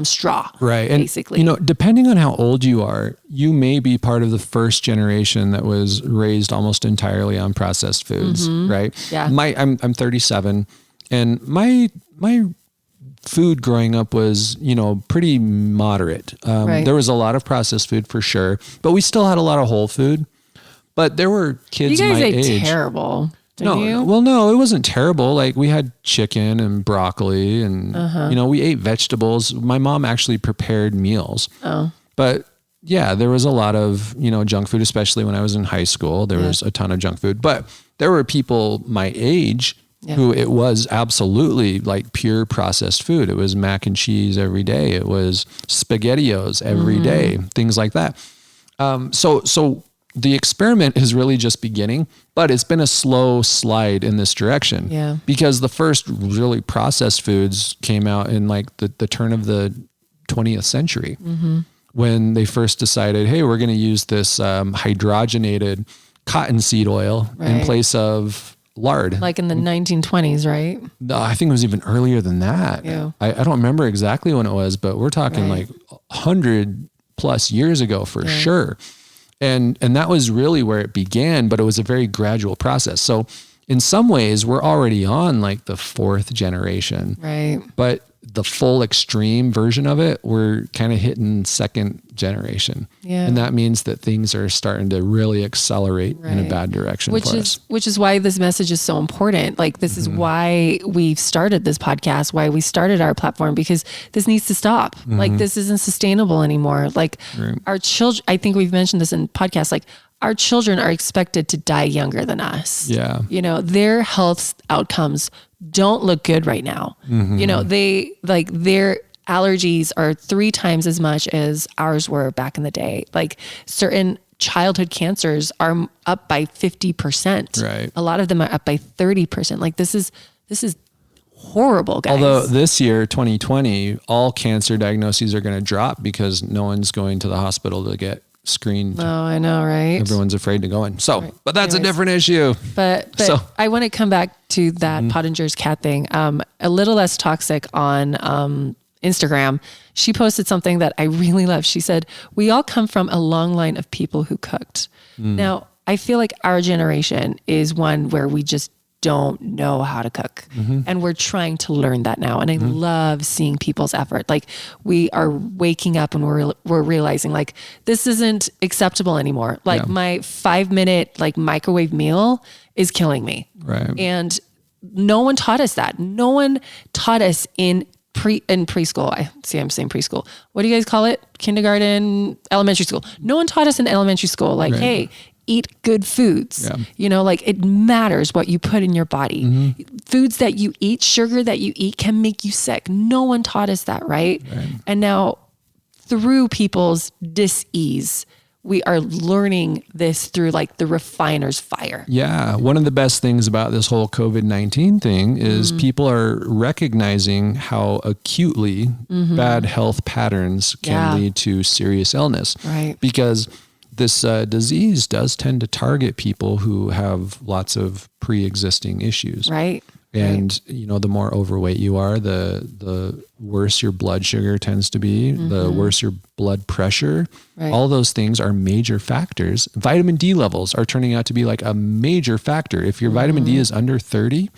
straw. Right. And basically. Depending on how old you are, you may be part of the first generation that was raised almost entirely on processed foods, right? Yeah. I'm 37 and my food growing up was, pretty moderate. There was a lot of processed food for sure, but we still had a lot of whole food. But there were kids you guys my ate age. Terrible. Didn't you? Well, no, it wasn't terrible. Like we had chicken and broccoli and, we ate vegetables. My mom actually prepared meals. Oh. But yeah, there was a lot of, junk food, especially when I was in high school. There was a ton of junk food. But there were people my age who it was absolutely like pure processed food. It was mac and cheese every day. It was SpaghettiOs every day, things like that. So the experiment is really just beginning, but it's been a slow slide in this direction. Yeah. Because the first really processed foods came out in like the turn of the 20th century when they first decided, hey, we're going to use this hydrogenated cottonseed oil in place of lard. Like in the 1920s, right? No, I think it was even earlier than that. Yeah. I don't remember exactly when it was, but we're talking like 100 plus years ago for sure. And that was really where it began, but it was a very gradual process. So in some ways we're already on like the 4th generation, right? But the full extreme version of it, we're kind of hitting 2nd generation. Yeah. And that means that things are starting to really accelerate in a bad direction for us. Which is why this message is so important. Like this is why we've started this podcast, why we started our platform, because this needs to stop. Like this isn't sustainable anymore. Like our children, I think we've mentioned this in podcasts, like our children are expected to die younger than us. Yeah. Their health outcomes don't look good right now. They like their allergies are 3 times as much as ours were back in the day. Like certain childhood cancers are up by 50%. Right. A lot of them are up by 30%. Like this is horrible, guys. Although this year, 2020, all cancer diagnoses are going to drop because no one's going to the hospital to get screened. Oh, I know, right? Everyone's afraid to go in. So, but that's a different issue. But I want to come back to that Pottinger's cat thing. A little less toxic on Instagram. She posted something that I really love. She said, "We all come from a long line of people who cooked." Now, I feel like our generation is one where we just don't know how to cook. And we're trying to learn that now. And I love seeing people's effort. Like we are waking up and we're realizing like, this isn't acceptable anymore. Like my 5-minute like microwave meal is killing me. Right. And no one taught us that. No one taught us in preschool. I'm saying preschool. What do you guys call it? Kindergarten, elementary school. No one taught us in elementary school. Like, hey, eat good foods. Like it matters what you put in your body. Foods that you eat, sugar that you eat can make you sick. No one taught us that, right? And now through people's dis-ease, we are learning this through like the refiner's fire. Yeah. One of the best things about this whole COVID-19 thing is people are recognizing how acutely bad health patterns can lead to serious illness. Right. Because this disease does tend to target people who have lots of pre-existing issues. Right. And, you know, the more overweight you are, the worse your blood sugar tends to be, the worse your blood pressure. Right. All those things are major factors. Vitamin D levels are turning out to be like a major factor. If your vitamin D is under 30,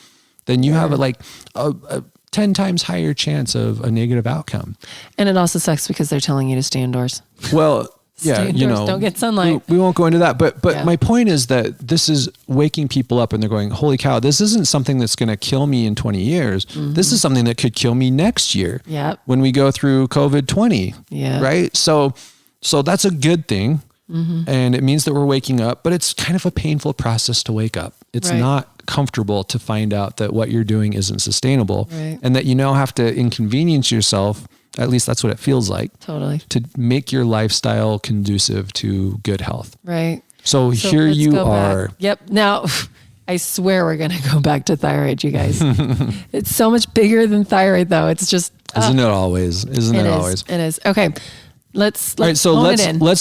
then you have a 10 times higher chance of a negative outcome. And it also sucks because they're telling you to stay indoors. Well, yeah, you know, don't get sunlight. We won't go into that, but my point is that this is waking people up and they're going, holy cow, this isn't something that's going to kill me in 20 years. This is something that could kill me next year when we go through COVID-20, right? So that's a good thing. And it means that we're waking up, but it's kind of a painful process to wake up. It's not comfortable to find out that what you're doing isn't sustainable and that you now have to inconvenience yourself. At least that's what it feels like. Totally. To make your lifestyle conducive to good health. Right. So here you are. Back. Yep. Now, I swear we're going to go back to thyroid, you guys. It's so much bigger than thyroid, though. It's just... Isn't it always? Isn't it always? It is. Okay. Let's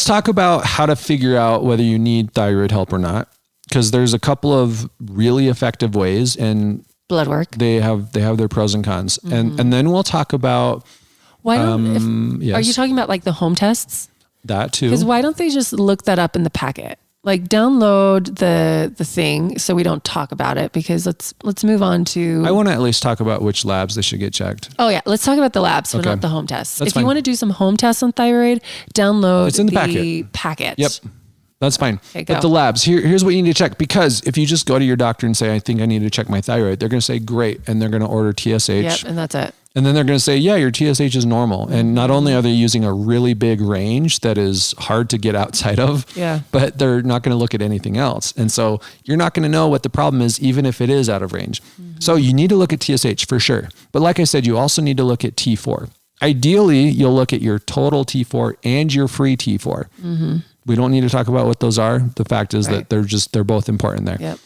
talk about how to figure out whether you need thyroid help or not. Because there's a couple of really effective ways, and blood work. They have their pros and cons. And then we'll talk about... Why don't, are you talking about like the home tests? That too. Because why don't they just look that up in the packet? Like download the thing so we don't talk about it, because let's move on to... I want to at least talk about which labs they should get checked. Oh yeah. Let's talk about the labs, but not the home tests. If you want to do some home tests on thyroid, download it's in the packet. Yep. That's fine. Okay, but the labs, here's what you need to check, because if you just go to your doctor and say, I think I need to check my thyroid, they're going to say, great. And they're going to order TSH. Yep, and that's it. And then they're going to say, yeah, your TSH is normal. And not only are they using a really big range that is hard to get outside of, but they're not going to look at anything else. And so you're not going to know what the problem is, even if it is out of range. So you need to look at TSH for sure. But like I said, you also need to look at T4. Ideally, you'll look at your total T4 and your free T4. We don't need to talk about what those are. The fact is that they're both important there. Yep.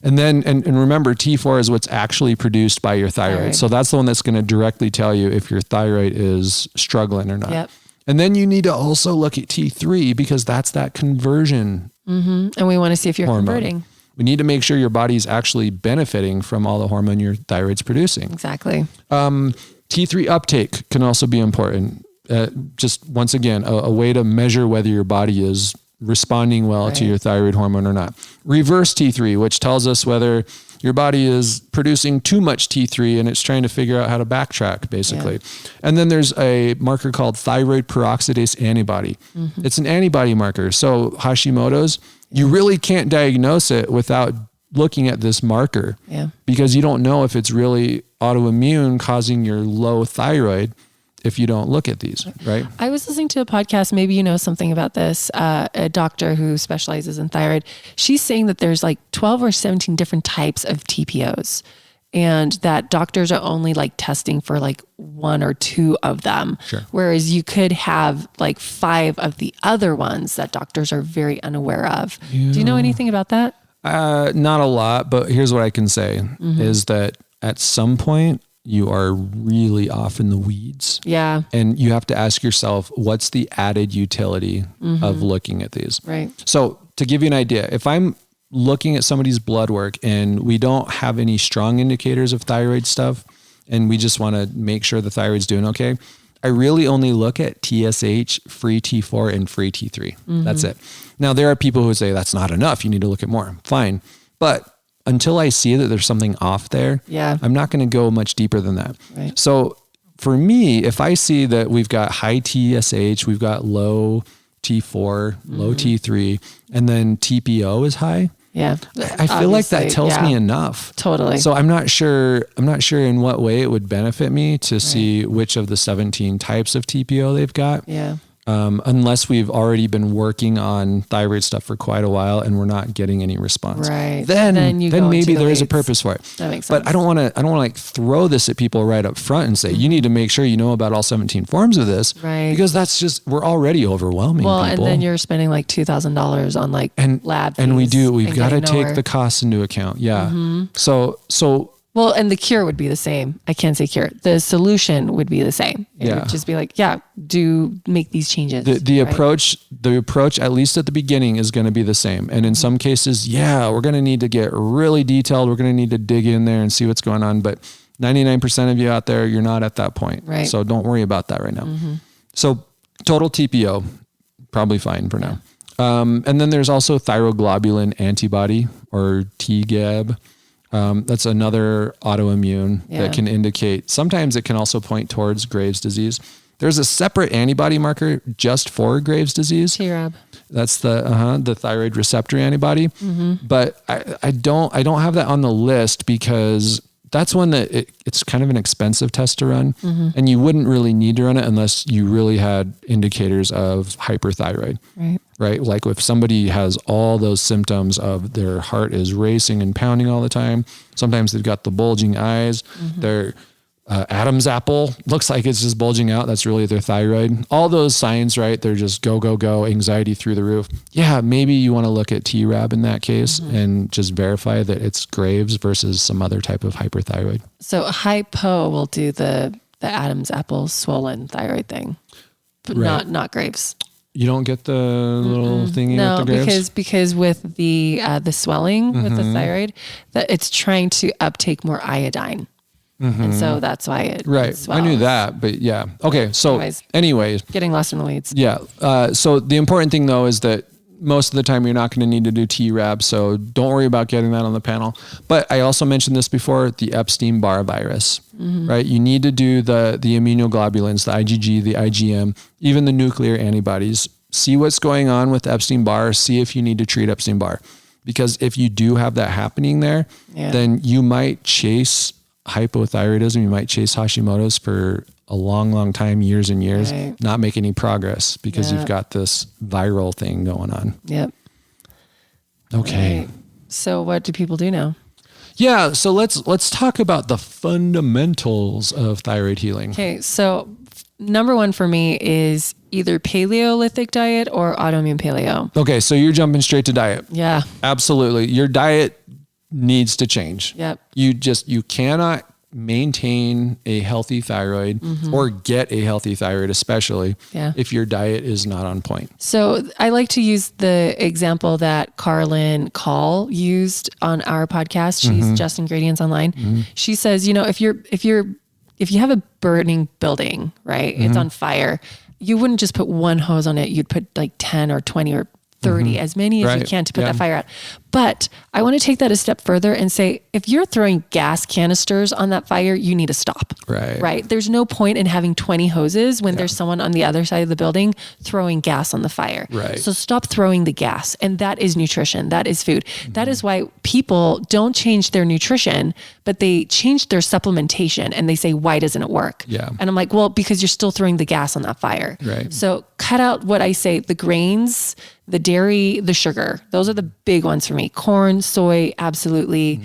And then, and remember, T4 is what's actually produced by your thyroid. So that's the one that's going to directly tell you if your thyroid is struggling or not. Yep. And then you need to also look at T3, because that's that conversion. And we want to see if you're converting. We need to make sure your body's actually benefiting from all the hormone your thyroid's producing. Exactly. T3 uptake can also be important. Just once again, a way to measure whether your body is responding well to your thyroid hormone or not. Reverse T3, which tells us whether your body is producing too much T3 and it's trying to figure out how to backtrack, basically. And then there's a marker called thyroid peroxidase antibody. It's an antibody marker. So Hashimoto's, you really can't diagnose it without looking at this marker, because you don't know if it's really autoimmune causing your low thyroid if you don't look at these, right? I was listening to a podcast, maybe you know something about this, a doctor who specializes in thyroid. She's saying that there's like 12 or 17 different types of TPOs, and that doctors are only like testing for like one or two of them. Sure. Whereas you could have like 5 of the other ones that doctors are very unaware of. Yeah. Do you know anything about that? Not a lot, but here's what I can say is that at some point, you are really off in the weeds. Yeah. And you have to ask yourself, what's the added utility of looking at these? Right. So to give you an idea, if I'm looking at somebody's blood work and we don't have any strong indicators of thyroid stuff, and we just want to make sure the thyroid's doing okay, I really only look at TSH, free T4, and free T3. That's it. Now, there are people who say that's not enough. You need to look at more. Fine. But until I see that there's something off there, I'm not going to go much deeper than that. Right. So for me, if I see that we've got high TSH, we've got low T4, low T3, and then TPO is high, I feel like that tells me enough. Totally. So I'm not sure in what way it would benefit me to see which of the 17 types of TPO they've got. Yeah. unless we've already been working on thyroid stuff for quite a while and we're not getting any response. Right. Then maybe there is a purpose for it. That makes sense. But I don't want to like throw this at people right up front and say, you need to make sure you know about all 17 forms of this. Right. Because that's just, we're already overwhelming people. And then you're spending like $2,000 on like lab fees. And we've got to take the costs into account. Yeah. So well, and the cure would be the same. I can't say cure. The solution would be the same. It would just be like, make these changes. The approach, at least at the beginning, is going to be the same. And in some cases, we're going to need to get really detailed. We're going to need to dig in there and see what's going on. But 99% of you out there, you're not at that point. Right. So don't worry about that right now. So total TPO, probably fine for now. And then there's also thyroglobulin antibody, or TGAB. That's another autoimmune that can indicate, sometimes it can also point towards Graves' disease. There's a separate antibody marker just for Graves' disease. TRAB. That's the thyroid receptor antibody. But I don't have that on the list because that's one that it's kind of an expensive test to run, and you wouldn't really need to run it unless you really had indicators of hyperthyroid. Right? Like if somebody has all those symptoms of their heart is racing and pounding all the time, sometimes they've got the bulging eyes, their Adam's apple looks like it's just bulging out. That's really their thyroid. All those signs, right? They're just go, anxiety through the roof. Yeah, maybe you want to look at TRAB in that case and just verify that it's Graves versus some other type of hyperthyroid. So hypo will do the Adam's apple swollen thyroid thing, but not Graves. You don't get the little thingy with the Graves? because with the swelling with the thyroid, that it's trying to uptake more iodine. And so that's why it swells. I knew that, but yeah. Okay. So anyways, getting lost in the weeds. Yeah. So the important thing though is that most of the time you're not going to need to do TRAB. So don't worry about getting that on the panel. But I also mentioned this before, the Epstein-Barr virus, right? You need to do the immunoglobulins, the IgG, the IgM, even the nuclear antibodies. See what's going on with Epstein-Barr. See if you need to treat Epstein-Barr. Because if you do have that happening there, then you might chase hypothyroidism. You might chase Hashimoto's for a long, long time, years and years, not make any progress because you've got this viral thing going on. Yep. Okay. Right. So what do people do now? Yeah. So let's talk about the fundamentals of thyroid healing. Okay. So number one for me is either Paleolithic diet or autoimmune paleo. Okay. So you're jumping straight to diet. Yeah. Absolutely. Your diet needs to change. Yep. You cannot maintain a healthy thyroid or get a healthy thyroid, especially if your diet is not on point. So I like to use the example that Carlin Call used on our podcast. She's Just Ingredients Online. She says, if you have a burning building, right? It's on fire. You wouldn't just put one hose on it. You'd put like 10 or 20 or 30, as many as you can to put that fire out. But I want to take that a step further and say, if you're throwing gas canisters on that fire, you need to stop. Right. There's no point in having 20 hoses when there's someone on the other side of the building throwing gas on the fire. Right. So stop throwing the gas. And that is nutrition. That is food. That is why people don't change their nutrition, but they change their supplementation and they say, why doesn't it work? Yeah. And I'm like, well, because you're still throwing the gas on that fire. Right. So cut out what I say, the grains, the dairy, the sugar. Those are the big ones for me. Corn, soy, absolutely.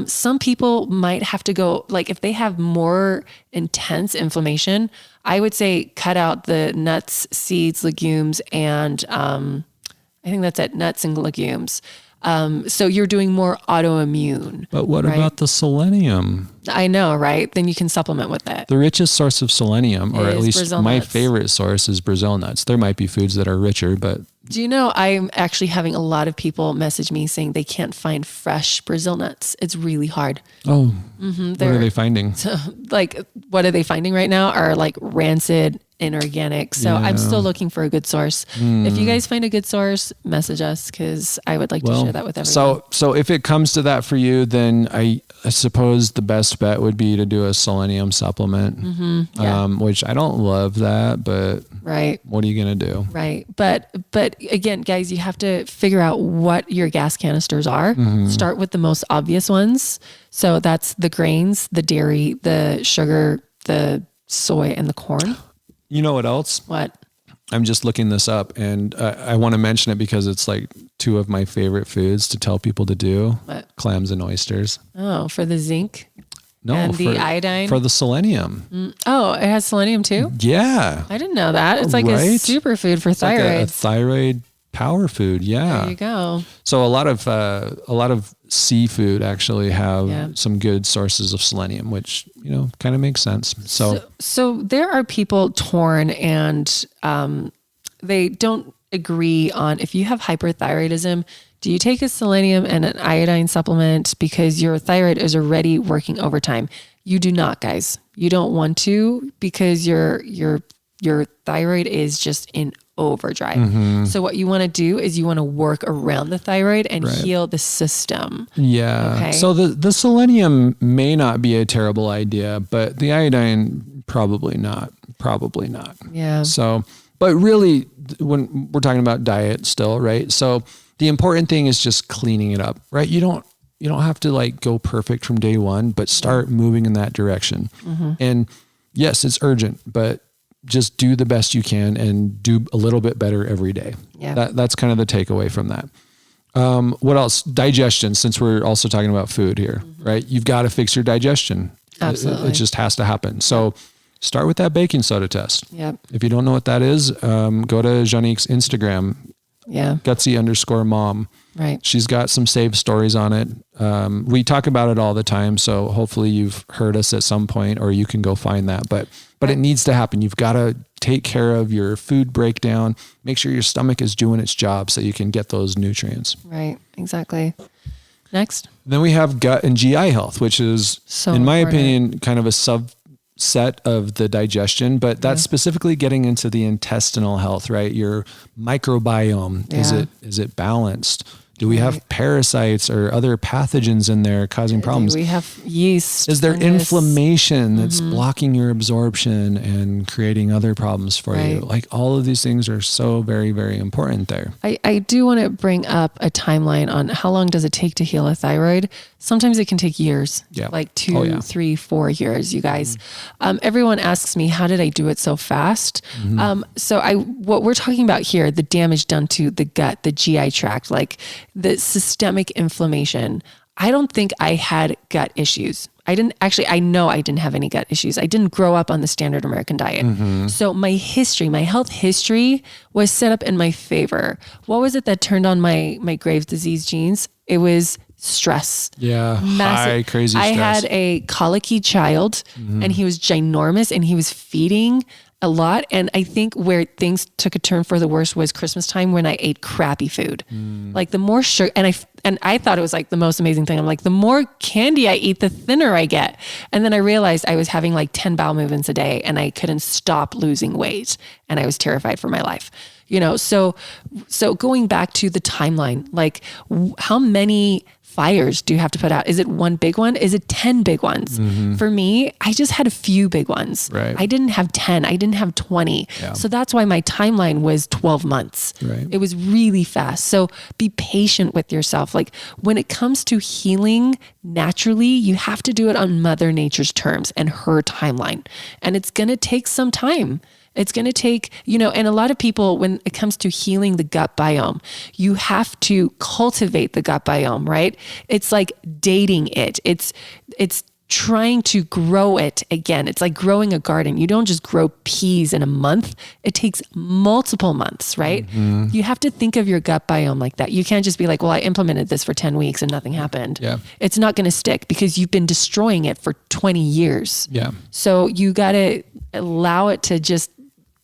Some people might have to go, like if they have more intense inflammation, I would say cut out the nuts, seeds, legumes, and I think that's it, nuts and legumes. So you're doing more autoimmune. But what about the selenium? I know, right? Then you can supplement with that. The richest source of selenium, or at least Brazil my nuts. favorite source, is Brazil nuts. There might be foods that are richer, but... Do you know, I'm actually having a lot of people message me saying they can't find fresh Brazil nuts. It's really hard. Oh, what are they finding? So, what are they finding right now are like rancid, inorganic. So I'm still looking for a good source. If you guys find a good source, message us because I would like to share that with everyone. So if it comes to that for you, then I suppose the best bet would be to do a selenium supplement, which I don't love that, but what are you going to do? Right. But again, guys, you have to figure out what your gas canisters are. Start with the most obvious ones. So that's the grains, the dairy, the sugar, the soy, and the corn. You know what else? What? I'm just looking this up, and I want to mention it because it's like two of my favorite foods to tell people to do. What? Clams and oysters. Oh, for the zinc? No, and the iodine? For the selenium. Oh, it has selenium too? Yeah. I didn't know that. It's like a superfood for thyroid. Like a thyroid power food. Yeah. There you go. So a lot of seafood actually have some good sources of selenium, which, kind of makes sense. So there are people torn and they don't agree on if you have hyperthyroidism, do you take a selenium and an iodine supplement because your thyroid is already working overtime? You do not, guys. You don't want to because your thyroid is just in overdrive. Mm-hmm. So what you want to do is you want to work around the thyroid and heal the system. Yeah. Okay? So the selenium may not be a terrible idea, but the iodine probably not. Probably not. Yeah. So, but really, when we're talking about diet still, right? So the important thing is just cleaning it up, right? You don't have to like go perfect from day one, but start moving in that direction. Mm-hmm. And yes, it's urgent, but just do the best you can and do a little bit better every day. Yeah. That's kind of the takeaway from that. What else? Digestion, since we're also talking about food here, right? You've got to fix your digestion. Absolutely. It just has to happen. So start with that baking soda test. Yep. If you don't know what that is, go to Juanique's Instagram. Yeah. Gutsy_mom. Right. She's got some saved stories on it. We talk about it all the time. So hopefully you've heard us at some point, or you can go find that, but it needs to happen. You've got to take care of your food breakdown, make sure your stomach is doing its job so you can get those nutrients. Right. Exactly. Next. Then we have gut and GI health, which is, in my opinion, kind of a subset of the digestion, but that's specifically getting into the intestinal health, right? Your microbiome, is it balanced? Do we have parasites or other pathogens in there causing problems? Do we have yeast? Is there inflammation that's blocking your absorption and creating other problems for you? Like all of these things are so very, very important there. I do want to bring up a timeline on how long does it take to heal a thyroid. Sometimes it can take years, like 2, 3, 4 years, you guys. Everyone asks me, how did I do it so fast? What we're talking about here, the damage done to the gut, the GI tract, like the systemic inflammation. I don't think I had gut issues. I know I didn't have any gut issues. I didn't grow up on the standard American diet. So my health history was set up in my favor. What was it that turned on my Graves' disease genes? It was stress. Yeah. High, crazy stress. I had a colicky child and he was ginormous and he was feeding a lot. And I think where things took a turn for the worse was Christmas time when I ate crappy food. Like the more sugar, and I thought it was like the most amazing thing. I'm like, the more candy I eat, the thinner I get. And then I realized I was having like 10 bowel movements a day and I couldn't stop losing weight. And I was terrified for my life. So going back to the timeline, like how many fires do you have to put out? Is it one big one? Is it 10 big ones? For me, I just had a few big ones. Right. I didn't have 10. I didn't have 20. Yeah. So that's why my timeline was 12 months. Right. It was really fast. So be patient with yourself. Like when it comes to healing naturally, you have to do it on Mother Nature's terms and her timeline. And it's going to take some time. It's going to take, and a lot of people, when it comes to healing the gut biome, you have to cultivate the gut biome, right? It's like dating it. It's trying to grow it again. It's like growing a garden. You don't just grow peas in a month. It takes multiple months, right? You have to think of your gut biome like that. You can't just be like, well, I implemented this for 10 weeks and nothing happened. Yeah. It's not going to stick because you've been destroying it for 20 years. Yeah. So you got to allow it to just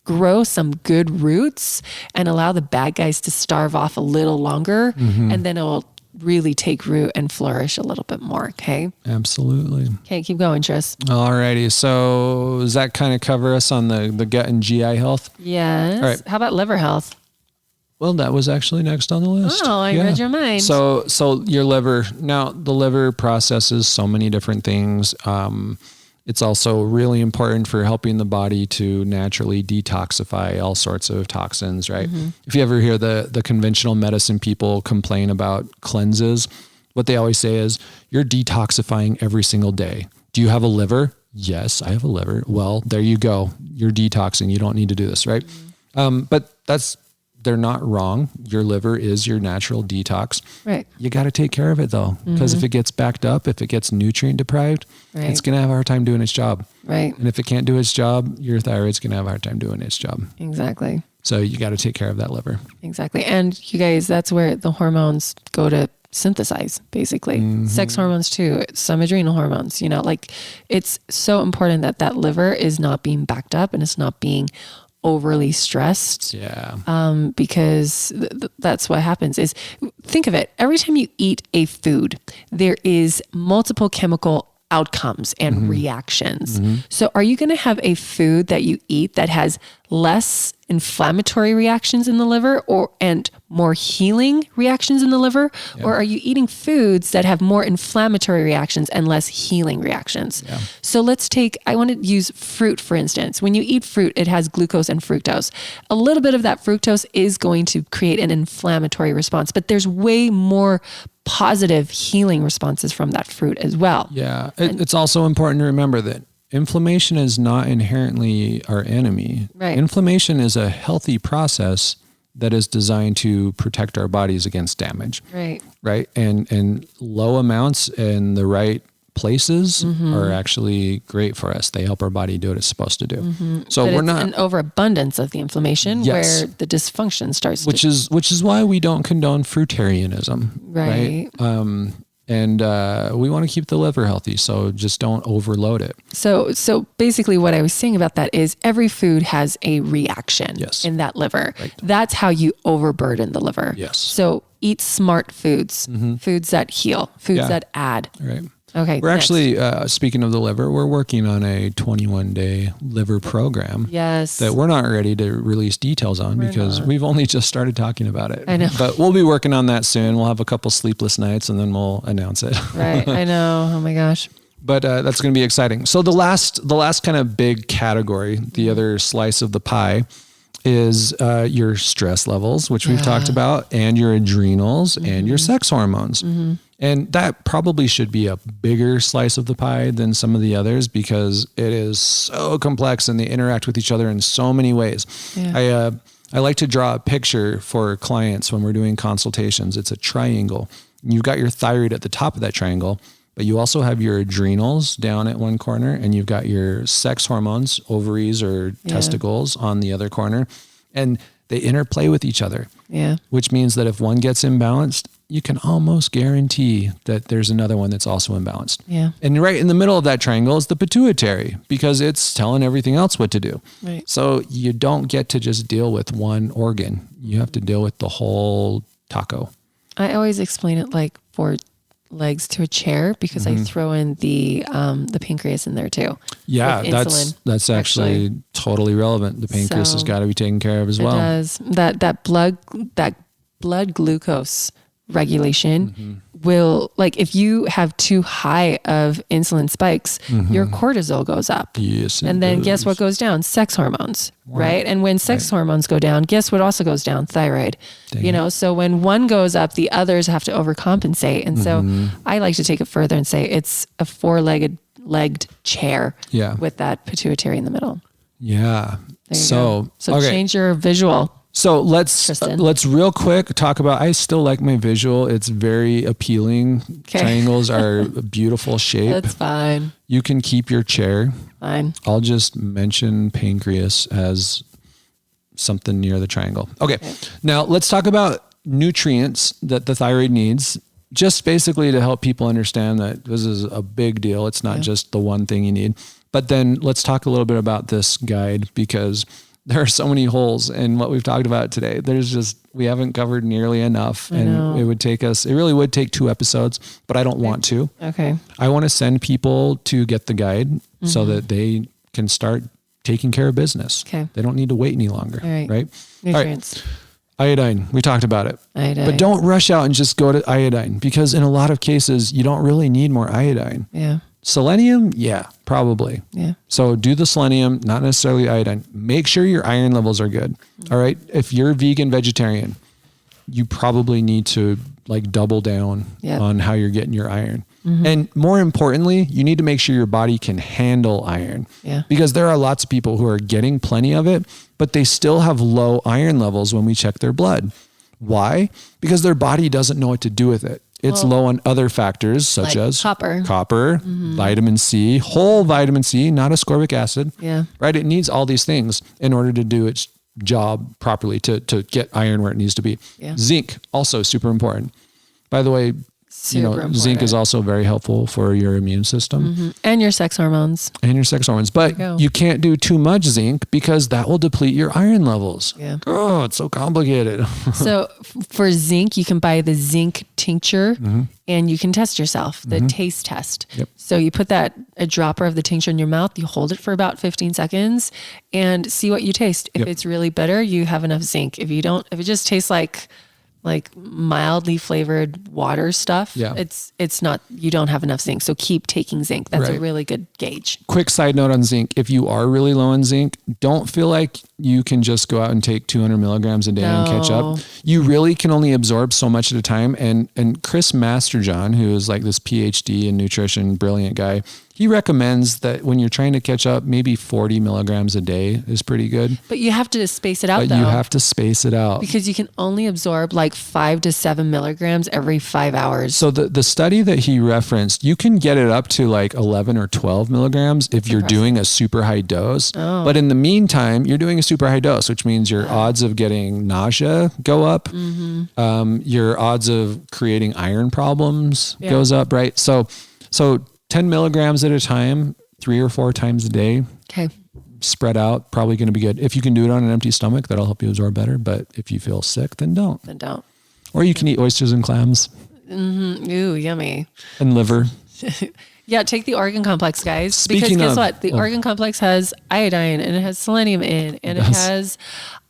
grow some good roots and allow the bad guys to starve off a little longer. And then it will really take root and flourish a little bit more. Okay. Absolutely. Okay. Keep going, Tris. All righty. So does that kind of cover us on the gut and GI health? Yes. All right. How about liver health? Well, that was actually next on the list. Oh, I read your mind. So your liver, now the liver processes so many different things. It's also really important for helping the body to naturally detoxify all sorts of toxins, right? If you ever hear the conventional medicine people complain about cleanses, what they always say is, you're detoxifying every single day. Do you have a liver? Yes, I have a liver. Well, there you go. You're detoxing. You don't need to do this, right? But they're not wrong. Your liver is your natural detox. Right. You got to take care of it though. Because if it gets backed up, if it gets nutrient deprived, it's going to have a hard time doing its job. Right. And if it can't do its job, your thyroid's going to have a hard time doing its job. Exactly. So you got to take care of that liver. Exactly. And you guys, that's where the hormones go to synthesize, basically. Sex hormones too, some adrenal hormones, like it's so important that that liver is not being backed up and it's not being overly stressed. Yeah. Because that's what happens is, think of it, every time you eat a food, there is multiple chemical outcomes and reactions. So are you going to have a food that you eat that has less inflammatory reactions in the liver and more healing reactions in the liver? Yeah. Or are you eating foods that have more inflammatory reactions and less healing reactions? Yeah. So I want to use fruit, for instance. When you eat fruit, it has glucose and fructose. A little bit of that fructose is going to create an inflammatory response, but there's way more positive healing responses from that fruit as well. Yeah. It's also important to remember that inflammation is not inherently our enemy. Right. Inflammation is a healthy process that is designed to protect our bodies against damage. Right. Right. And low amounts in the right places are actually great for us. They help our body do what it's supposed to do. So but we're it's not an overabundance of the inflammation where the dysfunction starts. Which is why we don't condone fruitarianism. Right. And we want to keep the liver healthy, so just don't overload it. So basically what I was saying about that is every food has a reaction in that liver. Right. That's how you overburden the liver. Yes. So eat smart foods, foods that heal, foods that add. Right. Okay. We're actually, speaking of the liver, we're working on a 21-day liver program. Yes. That we're not ready to release details on because we've only just started talking about it. I know. But we'll be working on that soon. We'll have a couple sleepless nights and then we'll announce it. Right. I know. Oh my gosh. But that's going to be exciting. So the last kind of big category, the other slice of the pie, is your stress levels, which we've talked about, and your adrenals and your sex hormones. And that probably should be a bigger slice of the pie than some of the others because it is so complex and they interact with each other in so many ways. Yeah. I like to draw a picture for clients when we're doing consultations. It's a triangle. You've got your thyroid at the top of that triangle, but you also have your adrenals down at one corner and you've got your sex hormones, ovaries or testicles on the other corner. And they interplay with each other. Yeah. Which means that if one gets imbalanced, you can almost guarantee that there's another one that's also imbalanced. Yeah. And right in the middle of that triangle is the pituitary because it's telling everything else what to do. Right. So you don't get to just deal with one organ. You have to deal with the whole taco. I always explain it like 4 legs to a chair because I throw in the pancreas in there too. Yeah, that's actually totally relevant. The pancreas has got to be taken care of as well. It does. That blood glucose regulation will, like if you have too high of insulin spikes, your cortisol goes up. Yes. And then guess what goes down? Sex hormones, right? And when sex hormones go down, guess what also goes down? Thyroid. So when one goes up, the others have to overcompensate. And so I like to take it further and say it's a 4-legged chair with that pituitary in the middle. Yeah. So change your visual. So let's real quick talk about, I still like my visual. It's very appealing. Okay. Triangles are a beautiful shape. That's fine. You can keep your chair. Fine. I'll just mention pancreas as something near the triangle. Okay. Now let's talk about nutrients that the thyroid needs, just basically to help people understand that this is a big deal. It's not just the one thing you need. But then let's talk a little bit about this guide because there are so many holes in what we've talked about today. We haven't covered nearly enough. And it really would take 2 episodes, but I don't want to. Okay. I want to send people to get the guide so that they can start taking care of business. Okay. They don't need to wait any longer. All right. Nutrients. All right. Iodine. We talked about it. Iodine. But don't rush out and just go to iodine because in a lot of cases, you don't really need more iodine. Yeah. Selenium? Yeah, probably. Yeah. So do the selenium, not necessarily iodine. Make sure your iron levels are good. All right. If you're vegan, vegetarian, you probably need to like double down on how you're getting your iron. And more importantly, you need to make sure your body can handle iron. Yeah. Because there are lots of people who are getting plenty of it, but they still have low iron levels when we check their blood. Why? Because their body doesn't know what to do with it. It's low on other factors such as copper, vitamin C, whole vitamin C, not ascorbic acid. Yeah. Right? It needs all these things in order to do its job properly, to get iron where it needs to be. Yeah. Zinc, also super important. By the way, Super zinc is also very helpful for your immune system. And your sex hormones. But you can't do too much zinc because that will deplete your iron levels. Yeah. Oh, it's so complicated. So for zinc, you can buy the zinc tincture and you can test yourself, the taste test. Yep. So you put a dropper of the tincture in your mouth, you hold it for about 15 seconds and see what you taste. If it's really bitter, you have enough zinc. If it just tastes like mildly flavored water stuff, it's not, you don't have enough zinc. So keep taking zinc. That's a really good gauge. Quick side note on zinc. If you are really low on zinc, don't feel like you can just go out and take 200 milligrams a day and catch up. You really can only absorb so much at a time. And Chris Masterjohn, who is like this PhD in nutrition, brilliant guy, he recommends that when you're trying to catch up, maybe 40 milligrams a day is pretty good. But you have to space it out, you have to space it out. Because you can only absorb like 5 to 7 milligrams every 5 hours. So the study that he referenced, you can get it up to like 11 or 12 milligrams if you're doing a super high dose. Oh. But in the meantime, you're doing a super high dose, which means your odds of getting nausea go up. Your odds of creating iron problems goes up, right? So 10 milligrams at a time, 3 or 4 times a day. Okay. Spread out, probably going to be good. If you can do it on an empty stomach, that'll help you absorb better. But if you feel sick, then don't. Or you can eat oysters and clams. Ooh, yummy. And liver. Yeah, take the organ complex, guys. Because guess what? The organ complex has iodine and it has selenium in and it has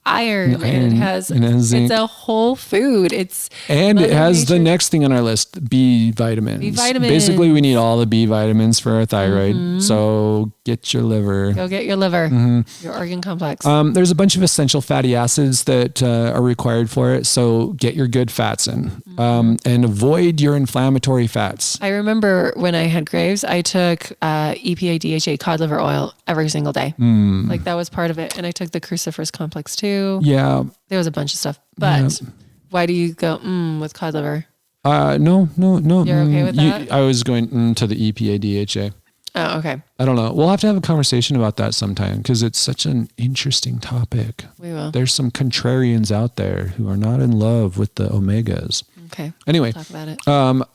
iron and it has zinc. It's a whole food. It has the next thing on our list, B vitamins. Basically, we need all the B vitamins for our thyroid. So get your liver. Go get your liver, your organ complex. There's a bunch of essential fatty acids that are required for it. So get your good fats in and avoid your inflammatory fats. I remember when I had Graves, I took EPA DHA cod liver oil every single day. Like that was part of it. And I took the cruciferous complex too. Yeah. There was a bunch of stuff. But why do you go with cod liver? No. You're okay with that? I was going to the EPA DHA. Oh, okay. I don't know. We'll have to have a conversation about that sometime because it's such an interesting topic. We will. There's some contrarians out there who are not in love with the omegas. Okay. Anyway, we'll talk about it.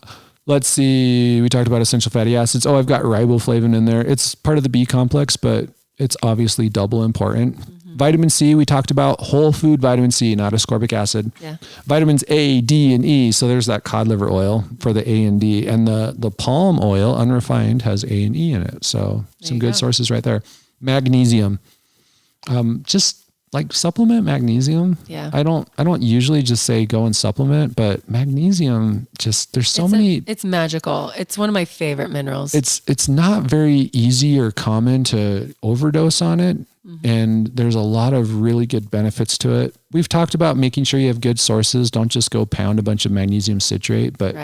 Let's see. We talked about essential fatty acids. Oh, I've got riboflavin in there. It's part of the B complex, but it's obviously double important. Vitamin C, we talked about whole food vitamin C, not ascorbic acid. Yeah. Vitamins A, D, and E. So there's that cod liver oil for the A and D. And the palm oil, unrefined, has A and E in it. So some good sources right there. Magnesium. Just like supplement magnesium. Yeah. I don't usually just say go and supplement, but magnesium there's so many. It's magical. It's one of my favorite minerals. It's not very easy or common to overdose on it. And there's a lot of really good benefits to it. We've talked about making sure you have good sources. Don't just go pound a bunch of magnesium citrate, but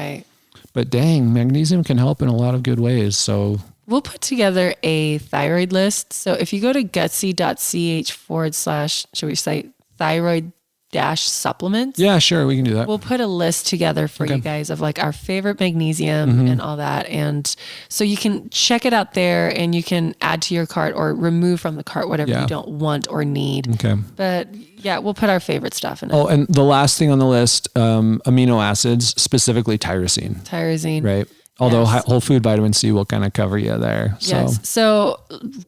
dang, magnesium can help in a lot of good ways. So we'll put together a thyroid list. So if you go to gutsy.ch/ should we say thyroid supplements? Yeah, sure. We can do that. We'll put a list together for you guys of like our favorite magnesium and all that. And so you can check it out there and you can add to your cart or remove from the cart whatever you don't want or need. Okay. But yeah, we'll put our favorite stuff in it. Oh, and the last thing on the list, amino acids, specifically tyrosine. Tyrosine. Right. Although whole food vitamin C will kind of cover you there. Yes. So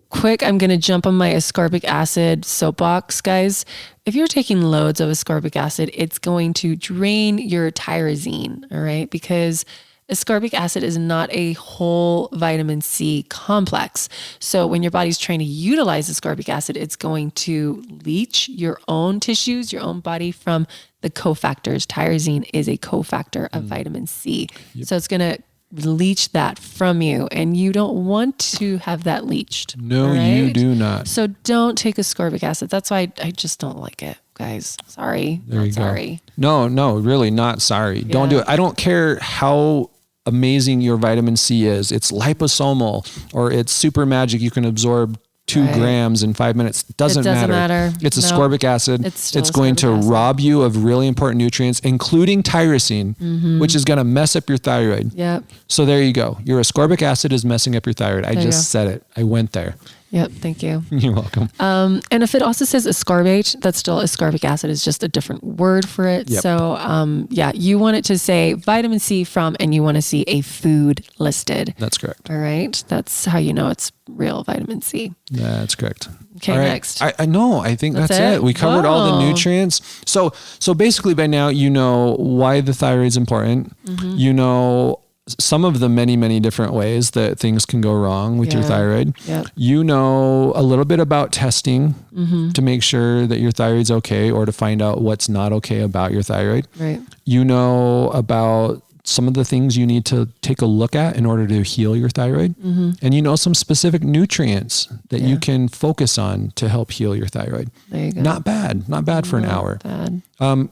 quick, I'm going to jump on my ascorbic acid soapbox, guys. If you're taking loads of ascorbic acid, it's going to drain your tyrosine, all right? Because ascorbic acid is not a whole vitamin C complex. So when your body's trying to utilize ascorbic acid, it's going to leach your own tissues, your own body from the cofactors. Tyrosine is a cofactor of vitamin C. Yep. So it's going to leach that from you, and you don't want to have that leached. No, you do not. So don't take ascorbic acid. That's why I just don't like it, guys. Sorry. There you sorry. go. No, really not sorry. Yeah. Don't do it. I don't care how amazing your vitamin C is. It's liposomal or it's super magic. You can absorb 2 grams in 5 minutes. Doesn't matter. It's ascorbic acid. It's going to rob you of really important nutrients, including tyrosine, which is going to mess up your thyroid. Yep. So there you go. Your ascorbic acid is messing up your thyroid. I just said it. I went there. Yep. Thank you. You're welcome. And if it also says ascorbate, that's still ascorbic acid is just a different word for it. Yep. So, you want it to say vitamin C from, and you want to see a food listed. That's correct. All right. That's how you know it's real vitamin C. That's correct. Okay. All right. Next. I know. I think that's it. We covered all the nutrients. So basically by now, you know why the thyroid is important. You know some of the many, many different ways that things can go wrong with your thyroid. Yep. You know a little bit about testing to make sure that your thyroid's okay, or to find out what's not okay about your thyroid. Right. You know about some of the things you need to take a look at in order to heal your thyroid. And you know some specific nutrients that you can focus on to help heal your thyroid. There you go. Not bad for an hour. Bad.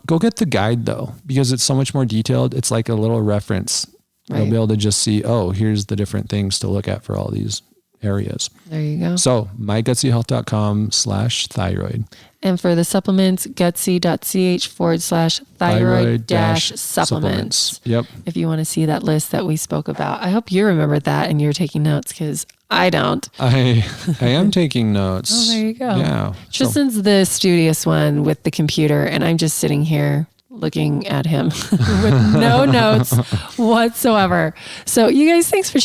Go get the guide though, because it's so much more detailed. It's like a little reference. You'll be able to just see, here's the different things to look at for all these areas. There you go. So mygutsyhealth.com/thyroid. And for the supplements, gutsy.ch/thyroid-supplements. Yep. If you want to see that list that we spoke about. I hope you remembered that and you're taking notes, because I don't. I am taking notes. Oh, there you go. Yeah. Tristan's the studious one with the computer, and I'm just sitting here looking at him with no notes whatsoever. So you guys, thanks for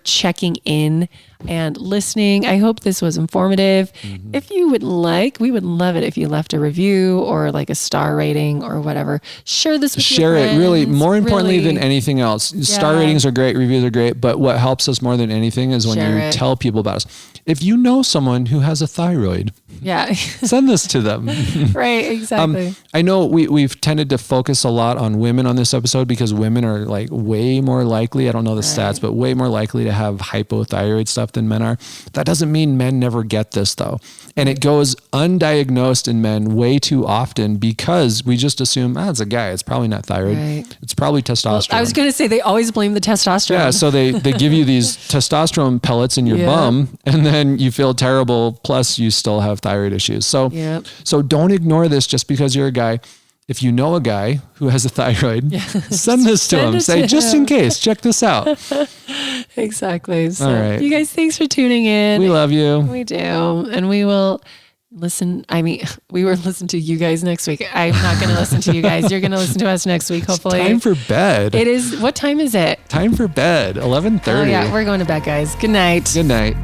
checking in and listening. I hope this was informative. If you would like, we would love it if you left a review or like a star rating or whatever. Share this with your friends. Share it. Really, more importantly than anything else. Star ratings are great. Reviews are great. But what helps us more than anything is when you tell people about us. If you know someone who has a thyroid, send this to them. Right. Exactly. I know we've tended to focus a lot on women on this episode because women are like way more likely, I don't know the stats, but way more likely to have hypothyroid stuff than men are. That doesn't mean men never get this though. And it goes undiagnosed in men way too often because we just assume, it's a guy. It's probably not thyroid. Right. It's probably testosterone. Well, I was going to say they always blame the testosterone. Yeah. So they give you these testosterone pellets in your bum, and then you feel terrible. Plus you still have thyroid issues. So don't ignore this just because you're a guy. If you know a guy who has a thyroid, send this to him. Say, just in case, check this out. Exactly. So all right. You guys, thanks for tuning in. We love you. We do. And we will listen. We will listen to you guys next week. I'm not going to listen to you guys. You're going to listen to us next week, hopefully. It's time for bed. It is. What time is it? Time for bed. 11:30. Oh, yeah. We're going to bed, guys. Good night. Good night.